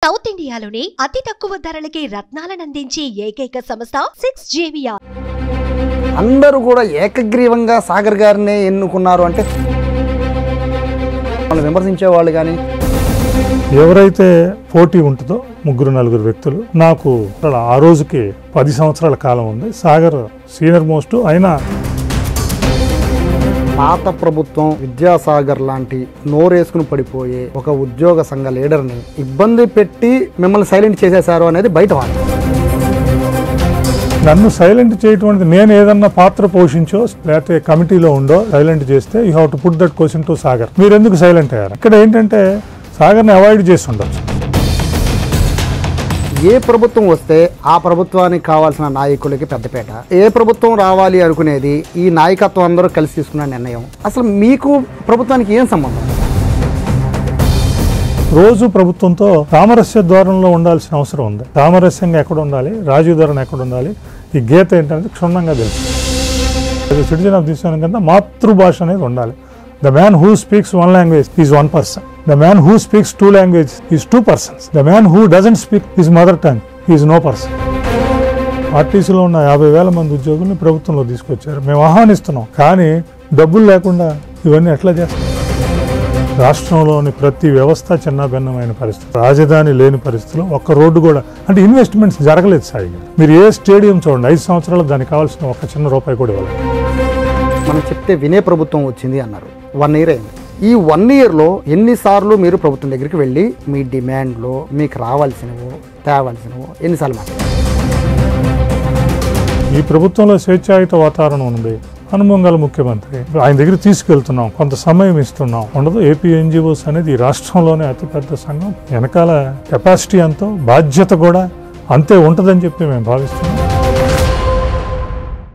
South ఇండియాలోని అతి తక్కువ ధరలకి రత్నాలనందించే ఏకైక సంస్థ 6JVR. అందరూ కూడా ఏకగ్రీవంగా సాగర్ గారినే ఎన్నుకున్నారు అంటే వాళ్ళు విమర్శించే వాళ్ళు కానీ ఎవరైతే పోటీ ఉంటుందో ముగ్గురు నలుగురు వ్యక్తులు నాకు ఆ రోజుకి 10 సంవత్సరాల కాలం ఉంది. సాగర్ సీనియర్ మోస్ట్ అయినా పాత ప్రభుత్వం విద్యాసాగర్ లాంటి నోరేసుకుని పడిపోయే ఒక ఉద్యోగ సంఘ లీడర్ని ఇబ్బంది పెట్టి మిమ్మల్ని సైలెంట్ చేసేశారు అనేది బయట వాడు. నన్ను సైలెంట్ చేయటం అనేది నేను ఏదన్నా పాత్ర పోషించో లేకపోతే కమిటీలో ఉండో సైలెంట్ చేస్తే you have to put that question to Sagar. మీరు ఎందుకు సైలెంట్ అయ్యారు? ఇక్కడ ఏంటంటే సాగర్ని అవాయిడ్ చేసి ఉండొచ్చు. ఏ ప్రభుత్వం వస్తే ఆ ప్రభుత్వానికి కావాల్సిన నాయకులకి పెద్దపేట, ఏ ప్రభుత్వం రావాలి అనుకునేది ఈ నాయకత్వం అందరూ కలిసి తీసుకున్న నిర్ణయం. అసలు మీకు ప్రభుత్వానికి ఏం సంబంధం? రోజు ప్రభుత్వంతో సామరస్య ధోరణిలో ఉండాల్సిన అవసరం ఉంది. సామరస్యంగా ఎక్కడ ఉండాలి, రాజీధోరణి ఎక్కడ ఉండాలి, ఈ గీత ఏంటనేది క్షుణ్ణంగా తెలుసు. సిటిజన్ ఆఫ్ దిస్ కన్నా మాతృభాష అనేది ఉండాలి. The man who speaks one language is one person. The man who speaks two languages is two persons. The man who doesn't speak his mother tongue is no person. ఆర్టీసీలో ఉన్న 50,000 మంది ఉద్యోగుల్ని ప్రభుత్వంలో తీసుకొచ్చారు. మేము ఆహ్వానిస్తున్నాం, కానీ డబ్బులు లేకుండా ఇవన్నీ ఎట్లా చేస్తాం? రాష్ట్రంలోని ప్రతి వ్యవస్థ చిన్నభిన్నమైన పరిస్థితి, రాజధాని లేని పరిస్థితులు, ఒక్క రోడ్డు కూడా అంటే ఇన్వెస్ట్మెంట్స్ జరగలేదు. సాయి గారు, మీరు ఏ స్టేడియం చూడండి, 5 సంవత్సరాలు దానికి కావాల్సిన ఒక చిన్న రూపాయి కూడా ఇవ్వాలి. మనం చెప్తే వినే ప్రభుత్వం వచ్చింది అన్నారు. 1 year అయింది. ఈ 1 yearలో ఎన్నిసార్లు మీరు ప్రభుత్వం దగ్గరికి వెళ్ళి మీ డిమాండ్లో మీకు రావాల్సినవో తేవాల్సినవో ఎన్నిసార్లు మాట్లాడారు? ఈ ప్రభుత్వంలో స్వేచ్ఛాయుత వాతావరణం ఉంది. అనుభవం గల ముఖ్యమంత్రి, ఆయన దగ్గర తీసుకెళ్తున్నాం, కొంత సమయం ఇస్తున్నాం. ఉండదు. ఏపీ ఎన్జిఓస్ అనేది ఈ రాష్ట్రంలోనే అతిపెద్ద సంఘం. వెనకాల కెపాసిటీ అంతో బాధ్యత కూడా అంతే ఉంటుందని చెప్పి మేము భావిస్తున్నాం.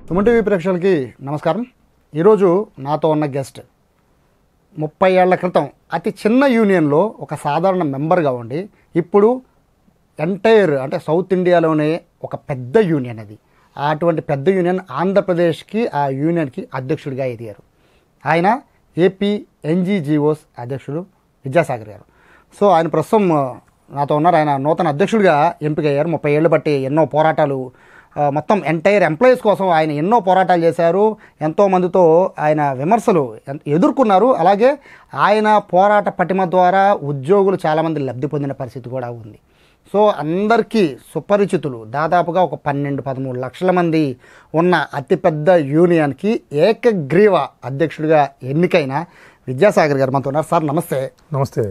సుమన్ టీవీ ప్రేక్షకులకి నమస్కారం. ఈరోజు నాతో ఉన్న గెస్ట్ 30 ఏళ్ల క్రితం అతి చిన్న యూనియన్లో ఒక సాధారణ మెంబర్గా ఉండి ఇప్పుడు ఎంటైర్ అంటే సౌత్ ఇండియాలోనే ఒక పెద్ద యూనియన్ అది. అటువంటి పెద్ద యూనియన్ ఆంధ్రప్రదేశ్కి ఆ యూనియన్కి అధ్యక్షుడిగా ఎదిగారు. ఆయన ఏపీ ఎన్జీజీఓస్ అధ్యక్షుడు విద్యాసాగర్ గారు. సో ఆయన ప్రస్తుతం నాతో ఉన్నారు. ఆయన నూతన అధ్యక్షుడిగా ఎంపికయ్యారు. 30 ఏళ్ళు బట్టి ఎన్నో పోరాటాలు, మొత్తం ఎంటైర్ ఎంప్లాయీస్ కోసం ఆయన ఎన్నో పోరాటాలు చేశారు. ఎంతోమందితో ఆయన విమర్శలు ఎదుర్కొన్నారు. అలాగే ఆయన పోరాట పటిమ ద్వారా ఉద్యోగులు చాలామంది లబ్ధి పొందిన పరిస్థితి కూడా ఉంది. సో అందరికీ సుపరిచితులు, దాదాపుగా ఒక 12-13 లక్షల మంది ఉన్న అతిపెద్ద యూనియన్కి ఏకగ్రీవ అధ్యక్షుడిగా ఎన్నికైన విద్యాసాగర్ గారు మనతో ఉన్నారు. సార్ నమస్తే. నమస్తే.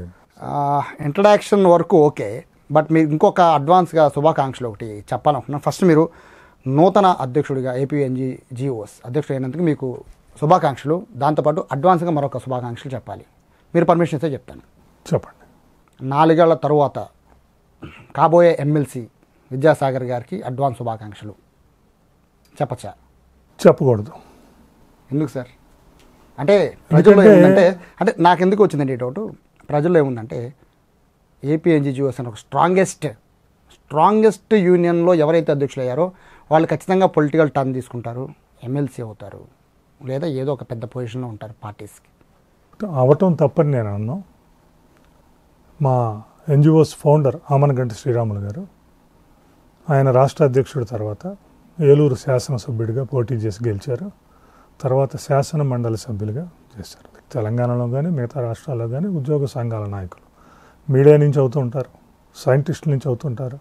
ఇంట్రడక్షన్ వరకు ఓకే, బట్ మీరు ఇంకొక అడ్వాన్స్గా శుభాకాంక్షలు ఒకటి చెప్పాలనుకుంటున్నాను. ఫస్ట్ మీరు నూతన అధ్యక్షుడిగా ఏపీ ఎన్జీఓస్ అధ్యక్షుడు అయినందుకు మీకు శుభాకాంక్షలు. దాంతోపాటు అడ్వాన్స్గా మరొక శుభాకాంక్షలు చెప్పాలి. మీరు పర్మిషన్ ఇస్తే చెప్తాను. చెప్పండి. 4 ఏళ్ల తరువాత కాబోయే ఎమ్మెల్సీ విద్యాసాగర్ గారికి అడ్వాన్స్ శుభాకాంక్షలు చెప్పచ్చా? చెప్పకూడదు. ఎందుకు సార్? అంటే ప్రజల్లో ఏముందంటే, అంటే నాకు ఎందుకు వచ్చిందండి డౌట్, ప్రజల్లో ఏముందంటే ఏపీ ఎన్జీఓస్ అని ఒక స్ట్రాంగెస్ట్ యూనియన్లో ఎవరైతే అధ్యక్షులు అయ్యారో వాళ్ళు ఖచ్చితంగా పొలిటికల్ టర్న్ తీసుకుంటారు, ఎమ్మెల్సీ అవుతారు, లేదా ఏదో ఒక పెద్ద పొజిషన్లో ఉంటారు పార్టీస్కి. అవటం తప్పని నేను అన్నాను. మా ఎన్జిఓస్ ఫౌండర్ ఆమనగంటి శ్రీరాములు గారు, ఆయన రాష్ట్ర అధ్యక్షుడి తర్వాత ఏలూరు శాసనసభ్యుడిగా పోటీ చేసి గెలిచారు. తర్వాత శాసన మండలి సభ్యులుగా చేశారు. తెలంగాణలో కానీ మిగతా రాష్ట్రాల్లో కానీ ఉద్యోగ సంఘాల నాయకులు మీడియా నుంచి అవుతూ ఉంటారు, సైంటిస్టుల నుంచి అవుతుంటారు,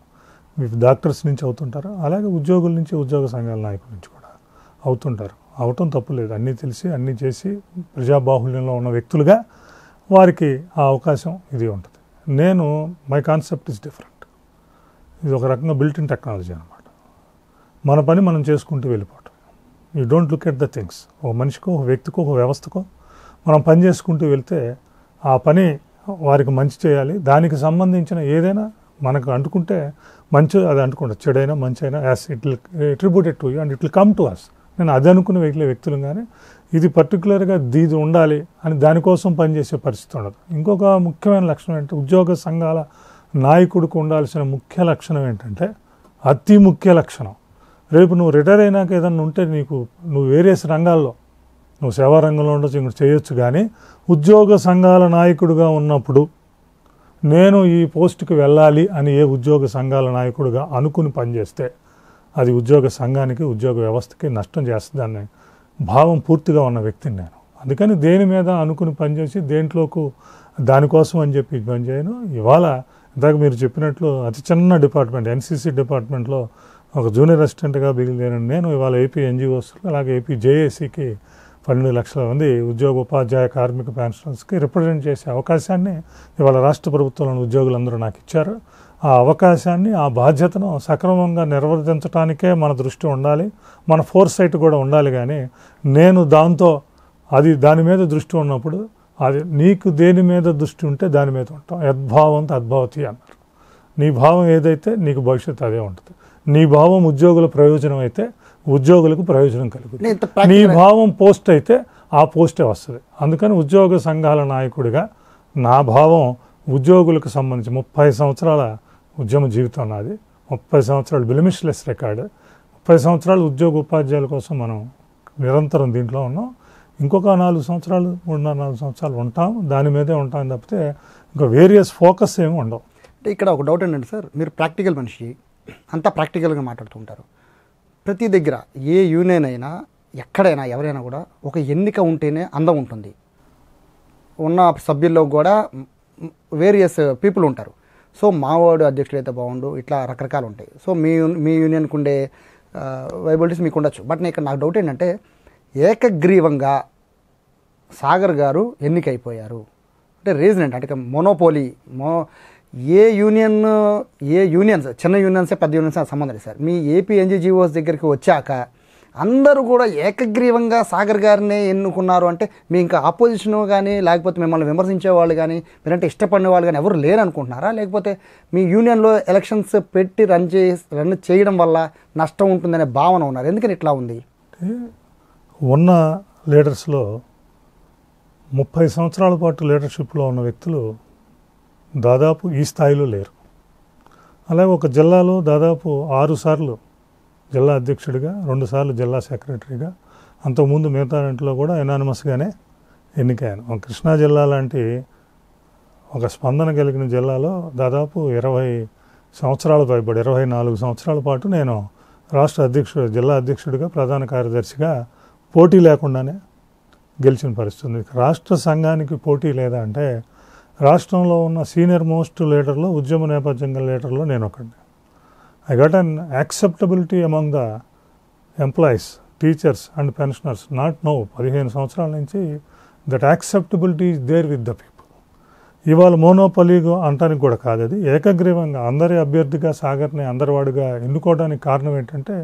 డాక్టర్స్ నుంచి అవుతుంటారు, అలాగే ఉద్యోగుల నుంచి, ఉద్యోగ సంఘాల నాయకుల నుంచి కూడా అవుతుంటారు. అవటం తప్పులేదు. అన్నీ తెలిసి అన్నీ చేసి ప్రజాబాహుల్యంలో ఉన్న వ్యక్తులుగా వారికి ఆ అవకాశం ఇది ఉంటుంది. నేను మై కాన్సెప్ట్ ఇస్ డిఫరెంట్. ఇది ఒక రకంగా బిల్ట్ ఇన్ టెక్నాలజీ అనమాట. మన పని మనం చేసుకుంటూ వెళ్ళిపోవటం. You don't look at the things. ఒక మనిషికో, ఒక వ్యక్తికో, ఒక వ్యవస్థకో మనం పని చేసుకుంటూ వెళ్తే ఆ పని వారికి మంచి చేయాలి. దానికి సంబంధించిన ఏదైనా మనకు అంటుకుంటే మంచి అది అంటుకుంటారు, చెడైనా మంచి అయినా as it will attributed to you and it will come to us. నేను అది అనుకునే వ్యక్తులు కానీ ఇది పర్టికులర్గా ఇది ఉండాలి అని దానికోసం పనిచేసే పరిస్థితి ఉండదు. ఇంకొక ముఖ్యమైన లక్షణం ఏంటంటే ఉద్యోగ సంఘాల నాయకుడికి ఉండాల్సిన ముఖ్య లక్షణం ఏంటంటే, అతి ముఖ్య లక్షణం, రేపు నువ్వు రిటైర్ అయినాక ఏదన్నా ఉంటే నువ్వు వేరియస్ రంగాల్లో నువ్వు సేవా రంగంలో ఉండొచ్చు, ఇంకోటి చేయొచ్చు, కానీ ఉద్యోగ సంఘాల నాయకుడిగా ఉన్నప్పుడు నేను ఈ పోస్టుకి వెళ్ళాలి అని ఏ ఉద్యోగ సంఘాల నాయకుడిగా అనుకుని పనిచేస్తే అది ఉద్యోగ సంఘానికి ఉద్యోగ వ్యవస్థకి నష్టం చేస్తుందనే భావం పూర్తిగా ఉన్న వ్యక్తిని నేను. అందుకని దేని మీద అనుకుని పనిచేసి దేంట్లోకి దానికోసం అని చెప్పి పనిచేయను. ఇవాళ ఇందాక మీరు చెప్పినట్లు అతి చిన్న డిపార్ట్మెంట్ ఎన్సీసీ డిపార్ట్మెంట్లో ఒక జూనియర్ అసిస్టెంట్గా బిగిలేను నేను. ఇవాళ ఏపీ ఎన్జిఓస్ అలాగే ఏపీ జేఏసీకి 12 లక్షల మంది ఉద్యోగ ఉపాధ్యాయ కార్మిక పెన్షనర్స్కి రిప్రజెంట్ చేసే అవకాశాన్ని ఇవాళ రాష్ట్ర ప్రభుత్వంలోని ఉద్యోగులందరూ నాకు ఇచ్చారు. ఆ అవకాశాన్ని ఆ బాధ్యతను సక్రమంగా నిర్వర్తించడానికే మన దృష్టి ఉండాలి, మన ఫోర్సైట్ కూడా ఉండాలి. కానీ నేను దాని మీద దృష్టి ఉన్నప్పుడు అది నీకు దేని మీద దృష్టి ఉంటే దాని మీద ఉంటాం. యద్భావం తద్భవతి అన్నారు. నీ భావం ఏదైతే నీకు భవిష్యత్తు అదే ఉంటుంది. నీ భావం ఉద్యోగుల ప్రయోజనం అయితే ఉద్యోగులకు ప్రయోజనం కలుగుతుంది. నీ భావం పోస్ట్ అయితే ఆ పోస్టే వస్తుంది. అందుకని ఉద్యోగ సంఘాల నాయకుడిగా నా భావం ఉద్యోగులకు సంబంధించి 30 సంవత్సరాల ఉద్యమ జీవితం నాది. 30 సంవత్సరాలు బిలిమిష్లెస్ రికార్డు. 30 సంవత్సరాలు ఉద్యోగ ఉపాధ్యాయుల కోసం మనం నిరంతరం దీంట్లో ఉన్నాం. ఇంకొక 4 సంవత్సరాలు 3.5-4 సంవత్సరాలు ఉంటాం, దాని మీదే ఉంటాం తప్పితే ఇంకా వేరియస్ ఫోకస్ ఏమి ఉండవు. అంటే ఇక్కడ ఒక డౌట్ ఏంటంటే సార్, మీరు ప్రాక్టికల్ మనిషి, అంతా ప్రాక్టికల్గా మాట్లాడుతుంటారు. ప్రతి దగ్గర ఏ యూనియన్ అయినా ఎక్కడైనా ఎవరైనా కూడా ఒక ఎన్నిక ఉంటేనే అందం ఉంటుంది. ఉన్న సభ్యుల్లో కూడా వేరియస్ పీపుల్ ఉంటారు. సో మావాడు అధ్యక్షుడు అయితే బాగుండు, ఇట్లా రకరకాలు ఉంటాయి. సో మీ యూనియన్కి ఉండే వైబిలిటీస్ మీకు ఉండొచ్చు. బట్ ఇక్కడ నాకు డౌట్ ఏంటంటే ఏకగ్రీవంగా సాగర్ గారు ఎన్నికైపోయారు అంటే రీజన్ ఏంటి? అంటే మొనోపోలీ ఏ యూనియన్స్ చిన్న యూనియన్సే పెద్ద యూనియన్స్ సంబంధం లేదు సార్. మీ ఏపీ ఎన్జిఓస్ దగ్గరికి వచ్చాక అందరూ కూడా ఏకగ్రీవంగా సాగర్ గారినే ఎన్నుకున్నారు అంటే మీ ఇంకా ఆపోజిషన్ కానీ లేకపోతే మిమ్మల్ని విమర్శించే వాళ్ళు కానీ మీరంటే ఇష్టపడిన వాళ్ళు కానీ ఎవరు లేరు అనుకుంటున్నారా? లేకపోతే మీ యూనియన్లో ఎలక్షన్స్ పెట్టి రన్ చేయడం వల్ల నష్టం ఉంటుందనే భావన ఉన్నారు? ఎందుకని ఇట్లా ఉంది? ఉన్న లీడర్స్లో 30 సంవత్సరాల పాటు లీడర్షిప్లో ఉన్న వ్యక్తులు దాదాపు ఈ స్థాయిలో లేరు. అలాగే ఒక జిల్లాలో దాదాపు 6 సార్లు జిల్లా అధ్యక్షుడిగా, 2 సార్లు జిల్లా సెక్రటరీగా, అంతకుముందు మిగతా దాంట్లో కూడా ఎనానిమస్గానే ఎన్నికయ్యాను. కృష్ణా జిల్లా లాంటి ఒక స్పందన కలిగిన జిల్లాలో దాదాపు 20 సంవత్సరాల పైబడి 24 సంవత్సరాల పాటు నేను జిల్లా అధ్యక్షుడిగా, ప్రధాన కార్యదర్శిగా పోటీ లేకుండానే గెలిచిన పరిస్థితుంది. రాష్ట్ర సంఘానికి పోటీ లేదా అంటే రాష్ట్రంలో ఉన్న సీనియర్ మోస్ట్ లీడర్లో, ఉద్యమ నేపథ్యం లీడర్లో నేను ఒకడిని. I got an acceptability among the employees, teachers and pensioners, not now, 15 సంవత్సరాల నుంచి that acceptability is there with the people. ఇవాళ మోనోపలీగా అంటానికి కూడా కాదు, అది ఏకగ్రీవంగా అందరి అభ్యర్థిగా సాగర్ని అందరివాడిగా ఎన్నుకోవడానికి కారణం ఏంటంటే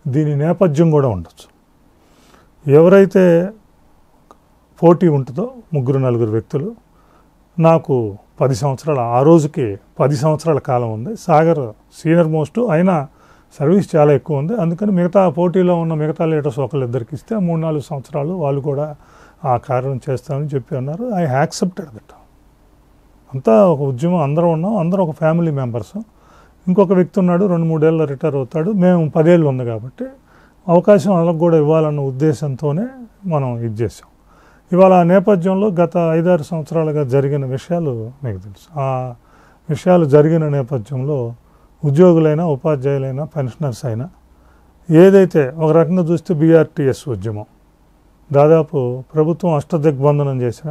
దీని నేపథ్యం కూడా ఉండొచ్చు. ఎవరైతే పోటీ ఉంటుందో 3-4 వ్యక్తులు, నాకు 10 సంవత్సరాలు ఆ రోజుకి 10 సంవత్సరాల కాలం ఉంది. సాగర్ సీనియర్ మోస్ట్ అయినా సర్వీస్ చాలా ఎక్కువ ఉంది. అందుకని మిగతా పోటీలో ఉన్న మిగతా లీడర్స్ ఒకళ్ళిద్దరికి ఇస్తే 3-4 సంవత్సరాలు వాళ్ళు కూడా ఆ కార్యం చేస్తామని చెప్పి అన్నారు. I accepted that. అంతా ఒక ఉద్యమం, అందరం ఉన్నాం, అందరం ఒక ఫ్యామిలీ మెంబర్స్. ఇంకొక వ్యక్తి ఉన్నాడు, 2-3 ఏళ్ళు రిటైర్ అవుతాడు, మేము 10 ఏళ్ళు ఉంది కాబట్టి అవకాశం వాళ్ళకు కూడా ఇవ్వాలన్న ఉద్దేశంతోనే మనం ఇది చేసాం. ఇవాళ ఆ నేపథ్యంలో గత 5-6 సంవత్సరాలుగా జరిగిన విషయాలు మీకు తెలుసు. ఆ విషయాలు జరిగిన నేపథ్యంలో ఉద్యోగులైనా, ఉపాధ్యాయులైనా, పెన్షనర్స్ అయినా ఏదైతే ఒక రకంగా చూస్తే బీఆర్టీఎస్ ఉద్యమం దాదాపు ప్రభుత్వం అష్టదిగ్బంధనం చేసిన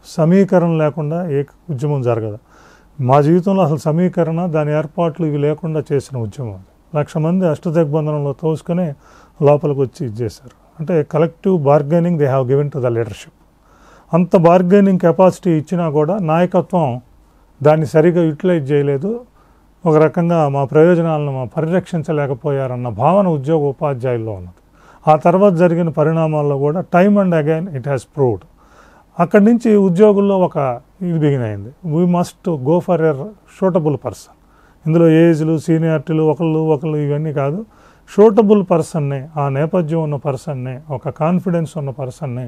సమీకరణ లేకుండా ఏ ఉద్యమం జరగదు. మా జీవితంలో అసలు సమీకరణ, దాని ఏర్పాట్లు ఇవి లేకుండా చేసిన ఉద్యమం. 1,00,000 మంది అష్టదిగ్బంధనంలో తోసుకొని లోపలికి వచ్చి ఇది చేశారు. అంటే collective bargaining they have given to the leadership. అంత బార్గెనింగ్ కెపాసిటీ ఇచ్చినా కూడా నాయకత్వం దాన్ని సరిగా యూటిలైజ్ చేయలేదు. ఒక రకంగా మా ప్రయోజనాలను పరిరక్షించలేకపోయారన్న భావన ఉద్యోగ ఉపాధ్యాయుల్లో ఉన్నది. ఆ తర్వాత జరిగిన పరిణామాల్లో కూడా time and again it has proved. అక్కడి నుంచి ఉద్యోగుల్లో ఒక ఇది బిగిన్ అయింది. We must go for a suitable person. ఇందులో ఏజ్లు, సీనియారిటీలు ఒకళ్ళు ఇవన్నీ కాదు. షూటబుల్ పర్సన్ని, ఆ నేపథ్యం ఉన్న పర్సన్ని, ఒక కాన్ఫిడెన్స్ ఉన్న పర్సన్ని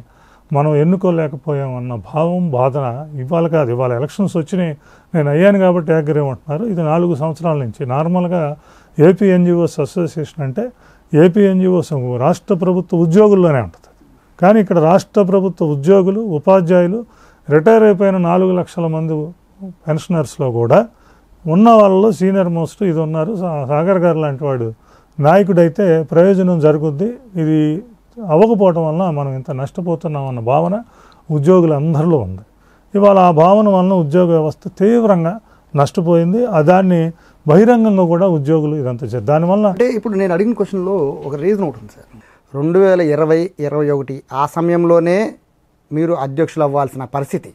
మనం ఎన్నుకోలేకపోయామన్న భావం, బాధన ఇవాళ కాదు. ఇవాళ ఎలక్షన్స్ వచ్చినాయి, నేను అయ్యాను కాబట్టి ఏకగ్రీవంటున్నారు. ఇది 4 సంవత్సరాల నుంచి. నార్మల్గా ఏపీ ఎన్జిఓస్ అసోసియేషన్ అంటే ఏపీ ఎన్జిఓస్ రాష్ట్ర ప్రభుత్వ ఉద్యోగుల్లోనే ఉంటుంది. కానీ ఇక్కడ రాష్ట్ర ప్రభుత్వ ఉద్యోగులు, ఉపాధ్యాయులు, రిటైర్ అయిపోయిన 4 లక్షల మంది పెన్షనర్స్లో కూడా ఉన్న వాళ్ళలో సీనియర్ మోస్ట్ ఇది ఉన్నారు. సాగర్ గారు లాంటి వాడు నాయకుడైతే ప్రయోజనం జరుగుద్ది, ఇది అవ్వకపోవటం వలన మనం ఇంత నష్టపోతున్నాం అన్న భావన ఉద్యోగులందరిలో ఉంది. ఇవాళ ఆ భావన వలన ఉద్యోగ వ్యవస్థ తీవ్రంగా నష్టపోయింది. దాన్ని బహిరంగంగా కూడా ఉద్యోగులు ఇదంతా చేస్తారు. దానివల్ల అంటే ఇప్పుడు నేను అడిగిన క్వశ్చన్లో ఒక రీజన్ ఒకటి ఉంది సార్. 2020-21 ఆ సమయంలోనే మీరు అధ్యక్షులు అవ్వాల్సిన పరిస్థితి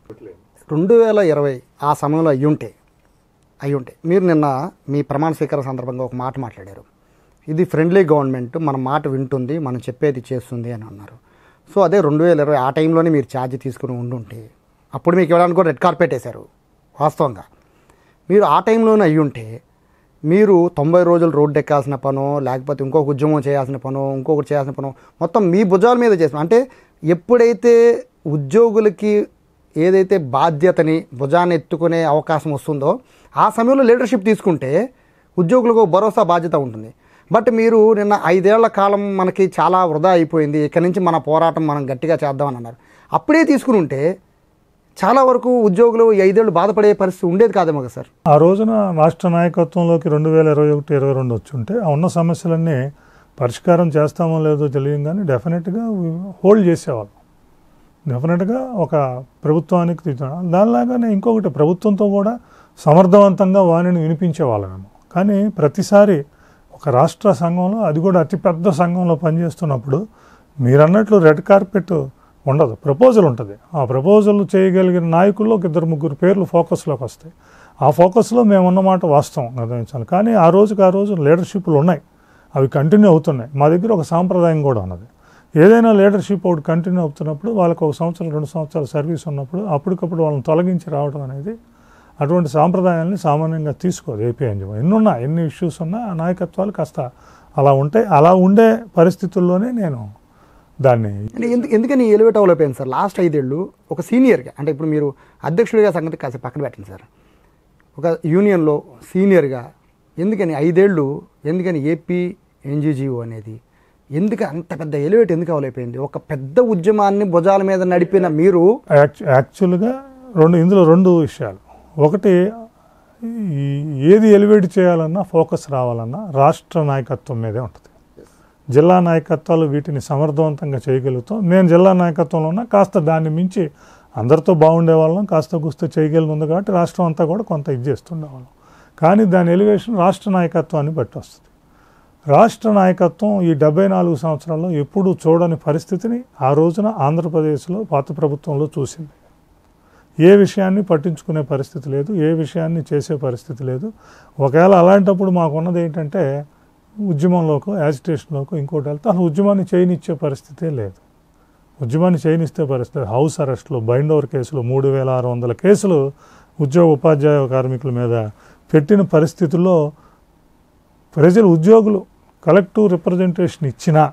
2020 ఆ సమయంలో అయ్యుంటే మీరు నిన్న మీ ప్రమాణ స్వీకారం సందర్భంగా ఒక మాట మాట్లాడారు. ఇది ఫ్రెండ్లీ గవర్నమెంట్, మన మాట వింటుంది, మనం చెప్పేది చేస్తుంది అని అన్నారు. సో అదే 2020 ఆ టైంలోనే మీరు ఛార్జ్ తీసుకుని ఉండుంటే అప్పుడు మీకు ఇవ్వడానికి కూడా రెడ్ కార్పెట్ వేశారు. వాస్తవంగా మీరు ఆ టైంలోనే అయ్యుంటే మీరు 90 రోజులు రోడ్డు ఎక్కాల్సిన పనో లేకపోతే ఇంకొక ఉద్యమం చేయాల్సిన పనో ఇంకొకటి చేయాల్సిన పనో మొత్తం మీ భుజాల మీద చేసిన, అంటే ఎప్పుడైతే ఉద్యోగులకి ఏదైతే బాధ్యతని భుజాన్ని ఎత్తుకునే అవకాశం వస్తుందో ఆ సమయంలో లీడర్షిప్ తీసుకుంటే ఉద్యోగులకు భరోసా బాధ్యత ఉంటుంది. బట్ మీరు నిన్న 5 ఏళ్ల కాలం మనకి చాలా వృధా అయిపోయింది, ఇక్కడి నుంచి మన పోరాటం మనం గట్టిగా చేద్దామని అన్నారు. అప్పుడే తీసుకుని ఉంటే చాలా వరకు ఉద్యోగులు 5 ఏళ్ళు బాధపడే పరిస్థితి ఉండేది కాదేమో కదా సార్. ఆ రోజున రాష్ట్ర నాయకత్వంలోకి 2021-22 వచ్చి ఉంటే ఆ ఉన్న సమస్యలన్నీ పరిష్కారం చేస్తామో లేదో తెలియదు, కానీ డెఫినెట్గా హోల్డ్ చేసేవాళ్ళం. డెఫినెట్గా ఒక ప్రభుత్వానికి దానిలాగానే ఇంకొకటి ప్రభుత్వంతో కూడా సమర్థవంతంగా వాణిని వినిపించేవాళ్ళము. కానీ ప్రతిసారి ఒక రాష్ట్ర సంఘంలో, అది కూడా అతిపెద్ద సంఘంలో పనిచేస్తున్నప్పుడు మీరన్నట్లు రెడ్ కార్పెట్ ఉండదు, ప్రపోజల్ ఉంటుంది. ఆ ప్రపోజల్ చేయగలిగిన నాయకుల్లో 2-3 పేర్లు ఫోకస్లోకి వస్తాయి. ఆ ఫోకస్లో మేము ఉన్నమాట వాస్తవం గమనించాలి. కానీ ఆ రోజు లీడర్షిప్లు ఉన్నాయి, అవి కంటిన్యూ అవుతున్నాయి. మా దగ్గర ఒక సాంప్రదాయం కూడా ఉన్నది. ఏదైనా లీడర్షిప్ ఒకటి కంటిన్యూ అవుతున్నప్పుడు వాళ్ళకి 1 సంవత్సరం 2 సంవత్సరాల సర్వీస్ ఉన్నప్పుడు అప్పటికప్పుడు వాళ్ళని తొలగించి రావడం అనేది అటువంటి సాంప్రదాయాన్ని సామాన్యంగా తీసుకోదు ఏపీఎన్జిఓ. ఎన్ని ఇష్యూస్ ఉన్నా ఆ నాయకత్వాలు కాస్త అలా ఉంటాయి. అలా ఉండే పరిస్థితుల్లోనే నేను దాన్ని అంటే ఎందుకని ఎలివేట్ అవ్వలేకపోయింది సార్ లాస్ట్ 5 ఏళ్ళు ఒక సీనియర్గా? అంటే ఇప్పుడు మీరు అధ్యక్షుడిగా సంగతి కాసేపు పక్కన పెట్టండి సార్, ఒక యూనియన్లో సీనియర్గా ఎందుకని 5 ఏళ్ళు ఎందుకని ఏపీ ఎన్జీజీఓ అనేది ఎందుకు అంత పెద్ద ఎలివేట్ ఎందుకు అవ్వలేకపోయింది? ఒక పెద్ద ఉద్యమాన్ని భుజాల మీద నడిపిన మీరు యాక్చువల్గా ఇందులో 2 విషయాలు. ఒకటి, ఏది ఎలివేట్ చేయాలన్నా ఫోకస్ రావాలన్నా రాష్ట్ర నాయకత్వం మీదే ఉంటుంది. జిల్లా నాయకత్వాలు వీటిని సమర్థవంతంగా చేయగలుగుతాం. నేను జిల్లా నాయకత్వంలో ఉన్నా కాస్త దాన్ని మించి అందరితో బాగుండే వాళ్ళం, కాస్త గుస్త చేయగలిగి ఉంది కాబట్టి రాష్ట్రం అంతా కూడా కొంత ఇది చేస్తుండేవాళ్ళం. కానీ దాని ఎలివేషన్ రాష్ట్ర నాయకత్వాన్ని బట్టి వస్తుంది. రాష్ట్ర నాయకత్వం ఈ 74 సంవత్సరాల్లో ఎప్పుడూ చూడని పరిస్థితిని ఆ రోజున ఆంధ్రప్రదేశ్లో పాత ప్రభుత్వంలో చూసింది. ఏ విషయాన్ని పట్టించుకునే పరిస్థితి లేదు, ఏ విషయాన్ని చేసే పరిస్థితి లేదు. ఒకవేళ అలాంటప్పుడు మాకున్నది ఏంటంటే ఉద్యమంలోకో యాజిటేషన్లోకో ఇంకోటి వెళ్తే అసలు ఉద్యమాన్ని చేయనిచ్చే పరిస్థితే లేదు. ఉద్యమాన్ని చేయనిస్తే పరిస్థితి హౌస్ అరెస్టులు, బైండ్ ఓవర్ కేసులు, 3600 కేసులు ఉద్యోగ ఉపాధ్యాయ కార్మికుల మీద పెట్టిన పరిస్థితుల్లో ప్రజలు ఉద్యోగులు కలెక్టివ్ రిప్రజెంటేషన్ ఇచ్చినా,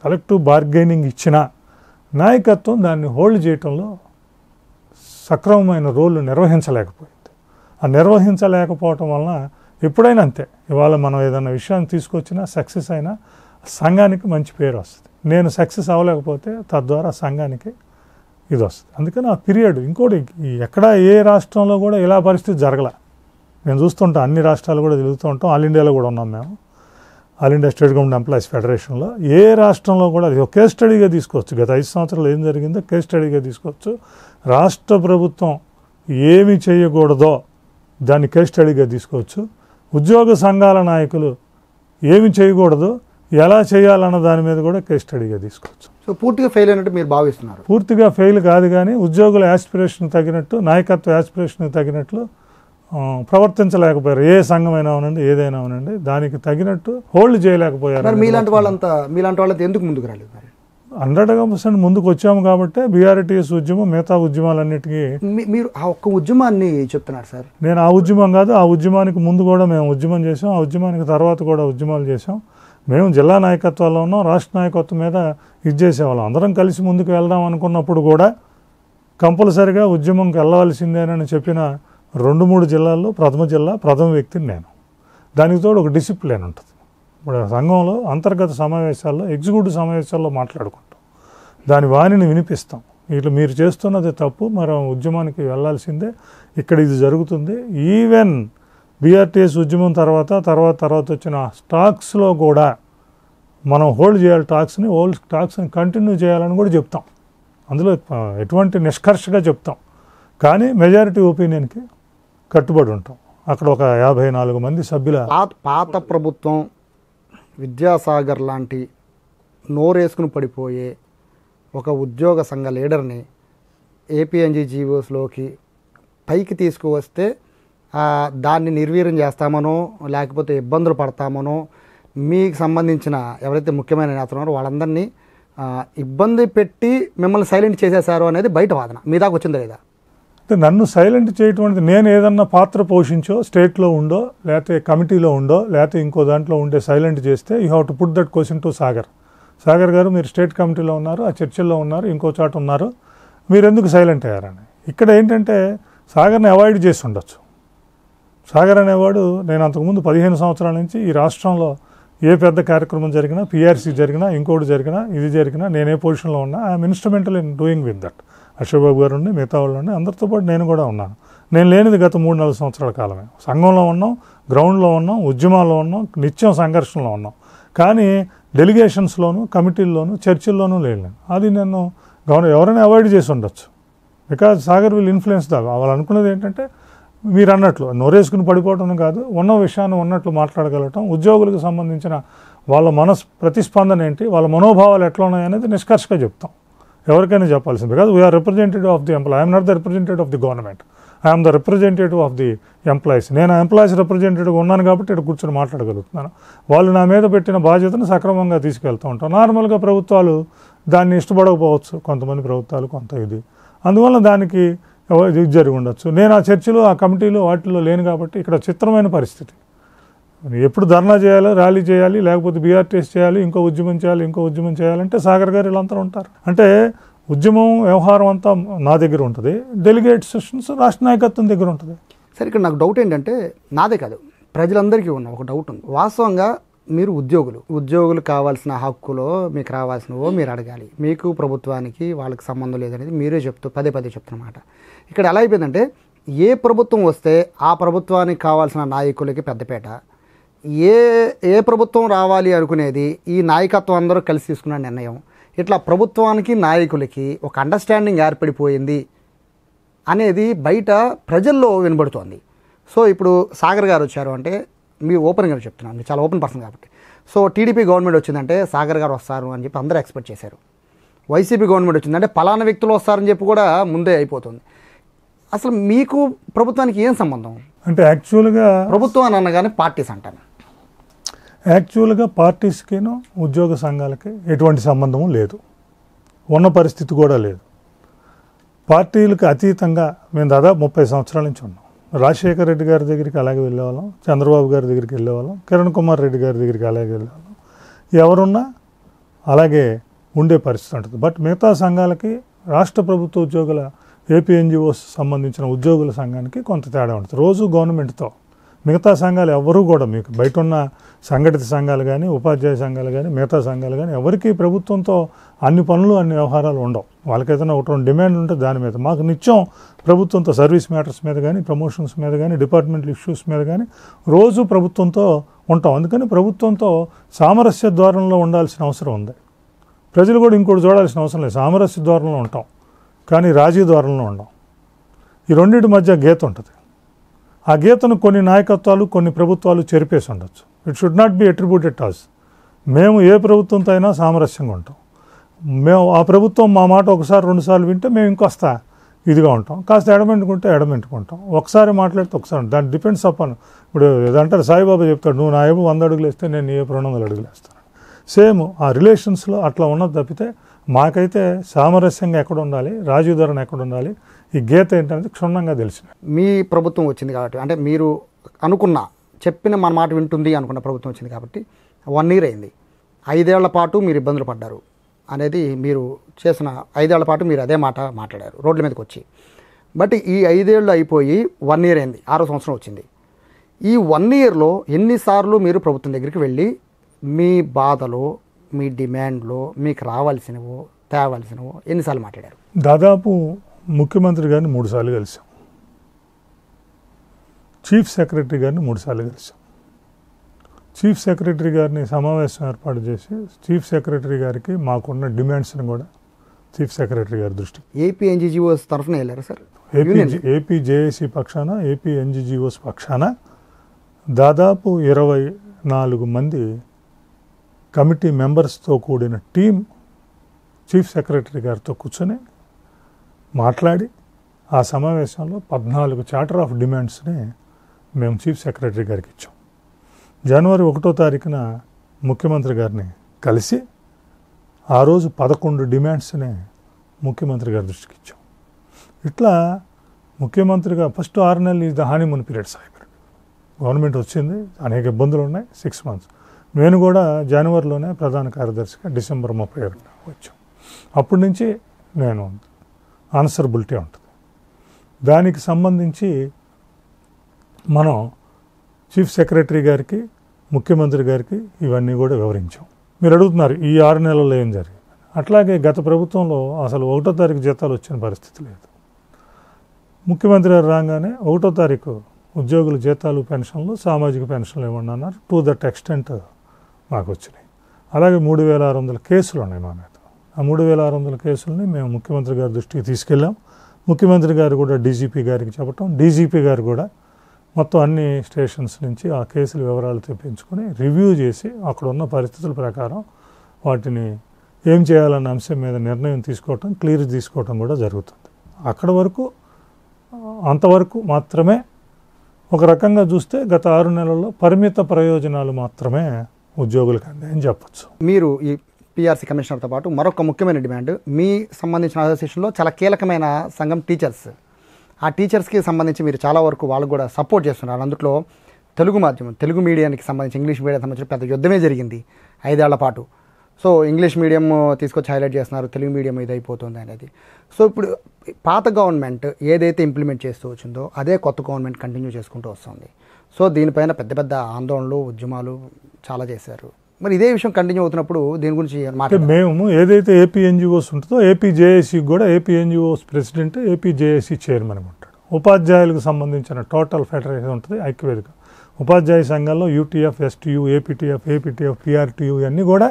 కలెక్టివ్ బార్గెనింగ్ ఇచ్చినా నాయకత్వం దాన్ని హోల్డ్ చేయటంలో సక్రమమైన రోలు నిర్వహించలేకపోయింది. ఆ నిర్వహించలేకపోవటం వలన ఎప్పుడైనా అంతే, ఇవాళ మనం ఏదైనా విషయాన్ని తీసుకొచ్చినా సక్సెస్ అయినా సంఘానికి మంచి పేరు వస్తుంది. నేను సక్సెస్ అవ్వలేకపోతే తద్వారా సంఘానికి ఇది వస్తుంది. అందుకని ఆ పీరియడ్ ఇంకోటి ఎక్కడ ఏ రాష్ట్రంలో కూడా ఇలా పరిస్థితి జరగలే. నేను చూస్తుంటాం, అన్ని రాష్ట్రాలు కూడా తిరుగుతూ ఉంటాం. ఆల్ ఇండియాలో కూడా ఉన్నాం మేము, all India state government employees ఫెడరేషన్లో. ఏ రాష్ట్రంలో కూడా అది ఒక కేస్ స్టడీగా తీసుకోవచ్చు. గత 5 సంవత్సరాలు ఏం జరిగిందో కేస్ స్టడీగా తీసుకోవచ్చు. రాష్ట్ర ప్రభుత్వం ఏమి చేయకూడదో దాన్ని కేస్ స్టడీగా తీసుకోవచ్చు. ఉద్యోగ సంఘాల నాయకులు ఏమి చేయకూడదు, ఎలా చేయాలన్న దాని మీద కూడా కేస్ స్టడీగా తీసుకోవచ్చు. సో పూర్తిగా ఫెయిల్ అయినట్టు మీరు భావిస్తున్నారు? పూర్తిగా ఫెయిల్ కాదు, కానీ ఉద్యోగుల యాస్పిరేషన్ తగినట్టు, నాయకత్వ యాస్పిరేషన్కి తగినట్లు ప్రవర్తించలేకపోయారు. ఏ సంఘమైనా ఉనండి, ఏదైనా ఉనండి, దానికి తగినట్టు హోల్డ్ చేయలేకపోయారు. మీలాంటి వాళ్ళంతా ఎందుకు ముందుకు రాలేదు? 100% ముందుకు వచ్చాము కాబట్టి బీఆర్టీఎస్ ఉద్యమం మిగతా ఉద్యమాలన్నిటికీ. మీరు ఆ ఒక్క ఉద్యమాన్ని చెప్తున్నారు సార్. నేను ఆ ఉద్యమం కాదు, ఆ ఉద్యమానికి ముందు కూడా మేము ఉద్యమం చేసాం, ఆ ఉద్యమానికి తర్వాత కూడా ఉద్యమాలు చేసాం. మేము జిల్లా నాయకత్వాల్లో ఉన్నాం, రాష్ట్ర నాయకత్వం మీద ఇది చేసేవాళ్ళం. అందరం కలిసి ముందుకు వెళ్దాం అనుకున్నప్పుడు కూడా కంపల్సరిగా ఉద్యమంకి వెళ్ళవలసిందేనని చెప్పిన 2-3 జిల్లాల్లో ప్రథమ వ్యక్తిని నేను. దానికి తోడు ఒక డిసిప్లిన్ ఉంటుంది. ఇప్పుడు సంఘంలో అంతర్గత సమావేశాల్లో, ఎగ్జిక్యూటివ్ సమావేశాల్లో మాట్లాడుకుంటాం, దాని వాణిని వినిపిస్తాం. ఇట్లా మీరు చేస్తున్నది తప్పు, మనం ఉద్యమానికి వెళ్ళాల్సిందే, ఇక్కడ ఇది జరుగుతుంది. ఈవెన్ బీఆర్టీఎస్ ఉద్యమం తర్వాత వచ్చిన స్టాక్స్లో కూడా మనం హోల్డ్ చేయాలి, స్టాక్స్ని కంటిన్యూ చేయాలని కూడా చెప్తాం. అందులో ఎటువంటి నిష్కర్షగా చెప్తాం. కానీ మెజారిటీ ఒపీనియన్కి కట్టుబడి ఉంటాం. అక్కడ ఒక 54 మంది సభ్యుల పాత ప్రభుత్వం విద్యాసాగర్ లాంటి నోరేసుకుని పడిపోయే ఒక ఉద్యోగ సంఘ లీడర్ని ఏపీఎన్జీఓస్లోకి పైకి తీసుకువస్తే దాన్ని నిర్వీర్యం చేస్తామనో లేకపోతే ఇబ్బందులు పడతామనో మీకు సంబంధించిన ఎవరైతే ముఖ్యమైన నేతలు ఉన్నారో వాళ్ళందరినీ ఇబ్బంది పెట్టి మిమ్మల్ని సైలెంట్ చేసేశారు అనేది బయట వాదన. మీ దాకా వచ్చిందా లేదా? నన్ను సైలెంట్ చేయటం అనేది నేను ఏదన్నా పాత్ర పోషించో, స్టేట్లో ఉండో లేకపోతే కమిటీలో ఉండో లేకపోతే ఇంకో దాంట్లో ఉండే సైలెంట్ చేస్తే you have to put that question to Sagar గారు, మీరు స్టేట్ కమిటీలో ఉన్నారు, ఆ చర్చల్లో ఉన్నారు, ఇంకో చోట ఉన్నారు, మీరు ఎందుకు సైలెంట్ అయ్యారని. ఇక్కడ ఏంటంటే సాగర్ని అవాయిడ్ చేసి ఉండొచ్చు. సాగర్ అనేవాడు, నేను అంతకుముందు 15 సంవత్సరాల నుంచి ఈ రాష్ట్రంలో ఏ పెద్ద కార్యక్రమం జరిగినా, పీఆర్సీ జరిగినా, ఇంకోటి జరిగినా, ఇది జరిగినా నేను ఏ పొజిషన్లో ఉన్నా I'm instrumental in doing with that. Ashok Babu గారు ఉండి, మిగతా వాళ్ళు ఉండి, అందరితో పాటు నేను కూడా ఉన్నాను. నేను లేనిది గత 3-4 సంవత్సరాల కాలమే. సంఘంలో ఉన్నాం, గ్రౌండ్లో ఉన్నాం, ఉద్యమాల్లో ఉన్నాం, నిత్యం సంఘర్షణలో ఉన్నాం. కానీ డెలిగేషన్స్లోను, కమిటీల్లోనూ, చర్చిల్లోనూ లేదు. అది నేను ఎవరైనా అవాయిడ్ చేసి ఉండొచ్చు. బికాజ్ సాగర్ విల్ ఇన్ఫ్లుయెన్స్ వాళ్ళు అనుకున్నది ఏంటంటే మీరు అన్నట్లు నోరేసుకుని పడిపోవటం కాదు, ఉన్న విషయాన్ని ఉన్నట్లు మాట్లాడగలగటం, ఉద్యోగులకు సంబంధించిన వాళ్ళ ప్రతిస్పందన ఏంటి, వాళ్ళ మనోభావాలు ఎట్లా ఉన్నాయనేది నిష్కర్షగా చెప్తాం. ఎవరికైనా చెప్పాల్సింది. Because we're representative of the employee. I'm not the representative of the government, I'm the representative of the employees. నేను ఎంప్లాయీస్ రిప్రజెంటేటివ్గా ఉన్నాను కాబట్టి ఇక్కడ కూర్చొని మాట్లాడగలుగుతున్నాను. వాళ్ళు నా మీద పెట్టిన బాధ్యతను సక్రమంగా తీసుకెళ్తూ ఉంటాం. నార్మల్గా ప్రభుత్వాలు దాన్ని ఇష్టపడకపోవచ్చు, కొంతమంది ప్రభుత్వాలు కొంత ఇది, అందువల్ల దానికి ఇది జరిగి ఉండొచ్చు. నేను ఆ చర్చలు, ఆ కమిటీలు వాటిల్లో లేను కాబట్టి ఇక్కడ చిత్రమైన పరిస్థితి. ఎప్పుడు ధర్నా చేయాలి, ర్యాలీ చేయాలి, లేకపోతే బీఆర్టీఎస్ చేయాలి, ఇంకో ఉద్యమం చేయాలంటే సాగర్ గారు వీళ్ళంతా ఉంటారు. అంటే ఉద్యమం వ్యవహారం అంతా నా దగ్గర ఉంటుంది, డెలిగేట్ సెషన్స్ రాష్ట్ర నాయకత్వం దగ్గర ఉంటుంది. సరే, ఇక్కడ నాకు డౌట్ ఏంటంటే, నాదే కాదు ప్రజలందరికీ ఉన్న ఒక డౌట్ ఉంది. వాస్తవంగా మీరు ఉద్యోగులు కావాల్సిన హక్కులో మీకు రావాల్సినవో మీరు అడగాలి. మీకు ప్రభుత్వానికి వాళ్ళకి సంబంధం లేదనేది మీరే పదే చెప్తున్నమాట. ఇక్కడ ఎలా అయిపోయిందంటే, ఏ ప్రభుత్వం వస్తే ఆ ప్రభుత్వానికి కావాల్సిన నాయకులకి పెద్దపేట, ఏ ప్రభుత్వం రావాలి అనుకునేది ఈ నాయకత్వం అందరూ కలిసి తీసుకున్న నిర్ణయం. ఇట్లా ప్రభుత్వానికి నాయకులకి ఒక అండర్స్టాండింగ్ ఏర్పడిపోయింది అనేది బయట ప్రజల్లో వినబడుతోంది. సో ఇప్పుడు సాగర్ గారు వచ్చారు అంటే, మీ ఓపెన్గా చెప్తున్నాను, మీరు చాలా ఓపెన్ పర్సన్ కాబట్టి. సో టీడీపీ గవర్నమెంట్ వచ్చిందంటే సాగర్ గారు వస్తారు అని చెప్పి అందరూ ఎక్స్పెక్ట్ చేశారు. వైసీపీ గవర్నమెంట్ వచ్చిందంటే పలానా వ్యక్తులు వస్తారని చెప్పి కూడా ముందే అయిపోతుంది. అసలు మీకు ప్రభుత్వానికి ఏం సంబంధం? అంటే యాక్చువల్గా ప్రభుత్వం అని అనగానే పార్టీస్ అంటాను. యాక్చువల్గా పార్టీస్కిను ఉద్యోగ సంఘాలకి ఎటువంటి సంబంధము లేదు, ఉన్న పరిస్థితి కూడా లేదు. పార్టీలకు అతీతంగా మేము దాదాపు 30 సంవత్సరాల నుంచి ఉన్నాం. రాజశేఖర రెడ్డి గారి దగ్గరికి అలాగే వెళ్ళేవాళ్ళం, చంద్రబాబు గారి దగ్గరికి వెళ్ళేవాళ్ళం, కిరణ్ కుమార్ రెడ్డి గారి దగ్గరికి అలాగే వెళ్ళేవాళ్ళం. ఎవరున్నా అలాగే ఉండే పరిస్థితి ఉంటుంది. బట్ మిగతా సంఘాలకి, రాష్ట్ర ప్రభుత్వ ఉద్యోగుల ఏపీఎన్జిఓస్ సంబంధించిన ఉద్యోగుల సంఘానికి కొంత తేడా ఉంటుంది. రోజు గవర్నమెంట్తో, మిగతా సంఘాలు ఎవరు కూడా, మీకు బయట ఉన్న సంఘటిత సంఘాలు కానీ, ఉపాధ్యాయ సంఘాలు కానీ, మిగతా సంఘాలు కానీ ఎవరికి ప్రభుత్వంతో అన్ని పనులు, అన్ని వ్యవహారాలు ఉండవు. వాళ్ళకైతే ఒకటి డిమాండ్ ఉంటే దాని మీద. మాకు నిత్యం ప్రభుత్వంతో సర్వీస్ మ్యాటర్స్ మీద కానీ, ప్రమోషన్స్ మీద కానీ, డిపార్ట్మెంటల్ ఇష్యూస్ మీద కానీ రోజు ప్రభుత్వంతో ఉంటాం. అందుకని ప్రభుత్వంతో సామరస్య ధోరణిలో ఉండాల్సిన అవసరం ఉంది. ప్రజలు కూడా ఇంకోటి చూడాల్సిన అవసరం లేదు. సామరస్య ధోరణిలో ఉంటాం కానీ రాజీ ధోరణిలో ఉండం. ఈ రెండింటి మధ్య గీత ఉంటుంది. ఆ గీతను కొన్ని నాయకత్వాలు, కొన్ని ప్రభుత్వాలు చెరిపేసి ఉండొచ్చు. It should not be attributed to us. మేము ఏ ప్రభుత్వంతో అయినా సామరస్యంగా ఉంటాం. మేము ఆ ప్రభుత్వం మా మాట ఒకసారి 2 సార్లు వింటే మేము ఇంకొస్తా ఇదిగా ఉంటాం. కాస్త ఎడమెంటుకుంటాం. ఒకసారి మాట్లాడితే ఒకసారి. దాని డిపెండ్స్ అపాన్. ఇప్పుడు ఏదంటారు, సాయిబాబా చెప్తాడు, నువ్వు నా ఏమో 100 అడుగులు వేస్తే నేను నీ 200 అడుగులు వేస్తాను. సేమ్ ఆ రిలేషన్స్లో అట్లా ఉన్నది తప్పితే మాకైతే సామరస్యంగా ఎక్కడ ఉండాలి, రాజీధరణ ఎక్కడ ఉండాలి, ఈ గీత ఏంటనేది క్షుణ్ణంగా తెలిసింది. మీ ప్రభుత్వం వచ్చింది కాబట్టి, అంటే మీరు అనుకున్న, చెప్పిన మన మాట వింటుంది అనుకున్న ప్రభుత్వం వచ్చింది కాబట్టి 1 year అయింది. 5 ఏళ్ల పాటు మీరు ఇబ్బందులు పడ్డారు అనేది మీరు చేసిన 5 ఏళ్ల పాటు మీరు అదే మాట మాట్లాడారు రోడ్ల మీదకి వచ్చి. బట్ ఈ 5 ఏళ్ళు అయిపోయి 1 year అయింది, 6వ సంవత్సరం వచ్చింది. ఈ 1 yearలో ఎన్నిసార్లు మీరు ప్రభుత్వం దగ్గరికి వెళ్ళి మీ బాధలో, మీ డిమాండ్లో, మీకు రావాల్సినవో తేవాల్సినవో ఎన్నిసార్లు మాట్లాడారు? దాదాపు ముఖ్యమంత్రి గారిని 3 సార్లు కలిసాం, చీఫ్ సెక్రటరీ గారిని 3 సార్లు కలిసాం. చీఫ్ సెక్రటరీ గారిని సమావేశం ఏర్పాటు చేసి చీఫ్ సెక్రటరీ గారికి మాకున్న డిమాండ్స్ని కూడా చీఫ్ సెక్రటరీ గారి దృష్టికి, ఏపీ ఎన్జీఓస్ తరఫున వెళ్ళారు సార్? ఏపీ జేఏసీ పక్షాన, ఏపీ ఎన్జీఓస్ పక్షాన దాదాపు 24 మంది కమిటీ మెంబర్స్తో కూడిన టీం చీఫ్ సెక్రటరీ గారితో కూర్చొని మాట్లాడి ఆ సమావేశంలో 14 చార్టర్ ఆఫ్ డిమాండ్స్ని మేము చీఫ్ సెక్రటరీ గారికి ఇచ్చాం. జనవరి 1వ తారీఖున ముఖ్యమంత్రి గారిని కలిసి ఆ రోజు 11 డిమాండ్స్ని ముఖ్యమంత్రి గారి దృష్టికి ఇచ్చాం. ఇట్లా ముఖ్యమంత్రిగా ఫస్ట్ 6 నెలలు ఈజ్ ద హనీమూన్ పీరియడ్ సాయిబర్. గవర్నమెంట్ వచ్చింది, అనేక ఇబ్బందులు ఉన్నాయి, 6 months. నేను కూడా జనవరిలోనే ప్రధాన కార్యదర్శిగా డిసెంబర్ 31న వచ్చాం. అప్పటి నుంచి నేను ఆన్సరబిలిటీ ఉంటుంది. దానికి సంబంధించి మనం చీఫ్ సెక్రటరీ గారికి, ముఖ్యమంత్రి గారికి ఇవన్నీ కూడా వివరించాం. మీరు అడుగుతున్నారు ఈ 6 నెలల్లో ఏం జరిగింది. అట్లాగే గత ప్రభుత్వంలో అసలు 1వ తారీఖు జీతాలు వచ్చిన పరిస్థితి లేదు. ముఖ్యమంత్రి గారు రాగానే 1వ తారీఖు ఉద్యోగుల జీతాలు, పెన్షన్లు, సామాజిక పెన్షన్లు ఇవ్వండి అన్నారు. టు దట్ ఎక్స్టెంట్ మాకు వచ్చినాయి. అలాగే 3600 కేసులు ఉన్నాయి మా మీద. ఆ 3600 కేసులని మేము ముఖ్యమంత్రి గారి దృష్టికి తీసుకెళ్ళాం. ముఖ్యమంత్రి గారు కూడా డీజీపీ గారికి చెప్పటం, డీజీపీ గారు కూడా మొత్తం అన్ని స్టేషన్స్ నుంచి ఆ కేసుల వివరాలు తెప్పించుకొని రివ్యూ చేసి అక్కడ ఉన్న పరిస్థితుల ప్రకారం వాటిని ఏం చేయాలన్న అంశం మీద నిర్ణయం తీసుకోవటం, క్లియర్ తీసుకోవటం కూడా జరుగుతుంది. అక్కడ వరకు అంతవరకు మాత్రమే. ఒక రకంగా చూస్తే గత 6 నెలల్లో పరిమిత ప్రయోజనాలు మాత్రమే ఉద్యోగులకు అందాయని చెప్పచ్చు. మీరు ఈ పిఆర్సీ కమిషనర్తో పాటు మరొక ముఖ్యమైన డిమాండ్, మీ సంబంధించిన అసోసియేషన్లో చాలా కీలకమైన సంఘం టీచర్స్. ఆ టీచర్స్కి సంబంధించి మీరు చాలా వరకు వాళ్ళకు కూడా సపోర్ట్ చేస్తున్నారు. అందులో తెలుగు మాధ్యమం, తెలుగు మీడియానికి సంబంధించి, ఇంగ్లీష్ మీడియాకి సంబంధించి పెద్ద యుద్ధమే జరిగింది 5 ఏళ్ల పాటు. సో ఇంగ్లీష్ మీడియం తీసుకొచ్చి హైలైట్ చేస్తున్నారు, తెలుగు మీడియం ఇదైపోతుంది అనేది. సో ఇప్పుడు పాత గవర్నమెంట్ ఏదైతే ఇంప్లిమెంట్ చేస్తూ వచ్చిందో అదే కొత్త గవర్నమెంట్ కంటిన్యూ చేసుకుంటూ వస్తుంది. సో దీనిపైన పెద్ద పెద్ద ఆందోళనలు, ఉద్యమాలు చాలా చేశారు. మరి ఇదే విషయం కంటిన్యూ అవుతున్నప్పుడు దీని గురించి మేము ఏదైతే ఏపీ ఎన్జిఓస్ ఉంటుందో ఏపీ జేఏసీకి కూడా AP NGOs president, AP JAC chairman ఉంటాడు. ఉపాధ్యాయులకు సంబంధించిన టోటల్ ఫెడరేషన్ ఉంటుంది, ఐక్యవేదిక. ఉపాధ్యాయ సంఘాల్లో యూటీఎఫ్, ఎస్టీయూ, ఏపీటీఎఫ్, పీఆర్టీయూ ఇవన్నీ కూడా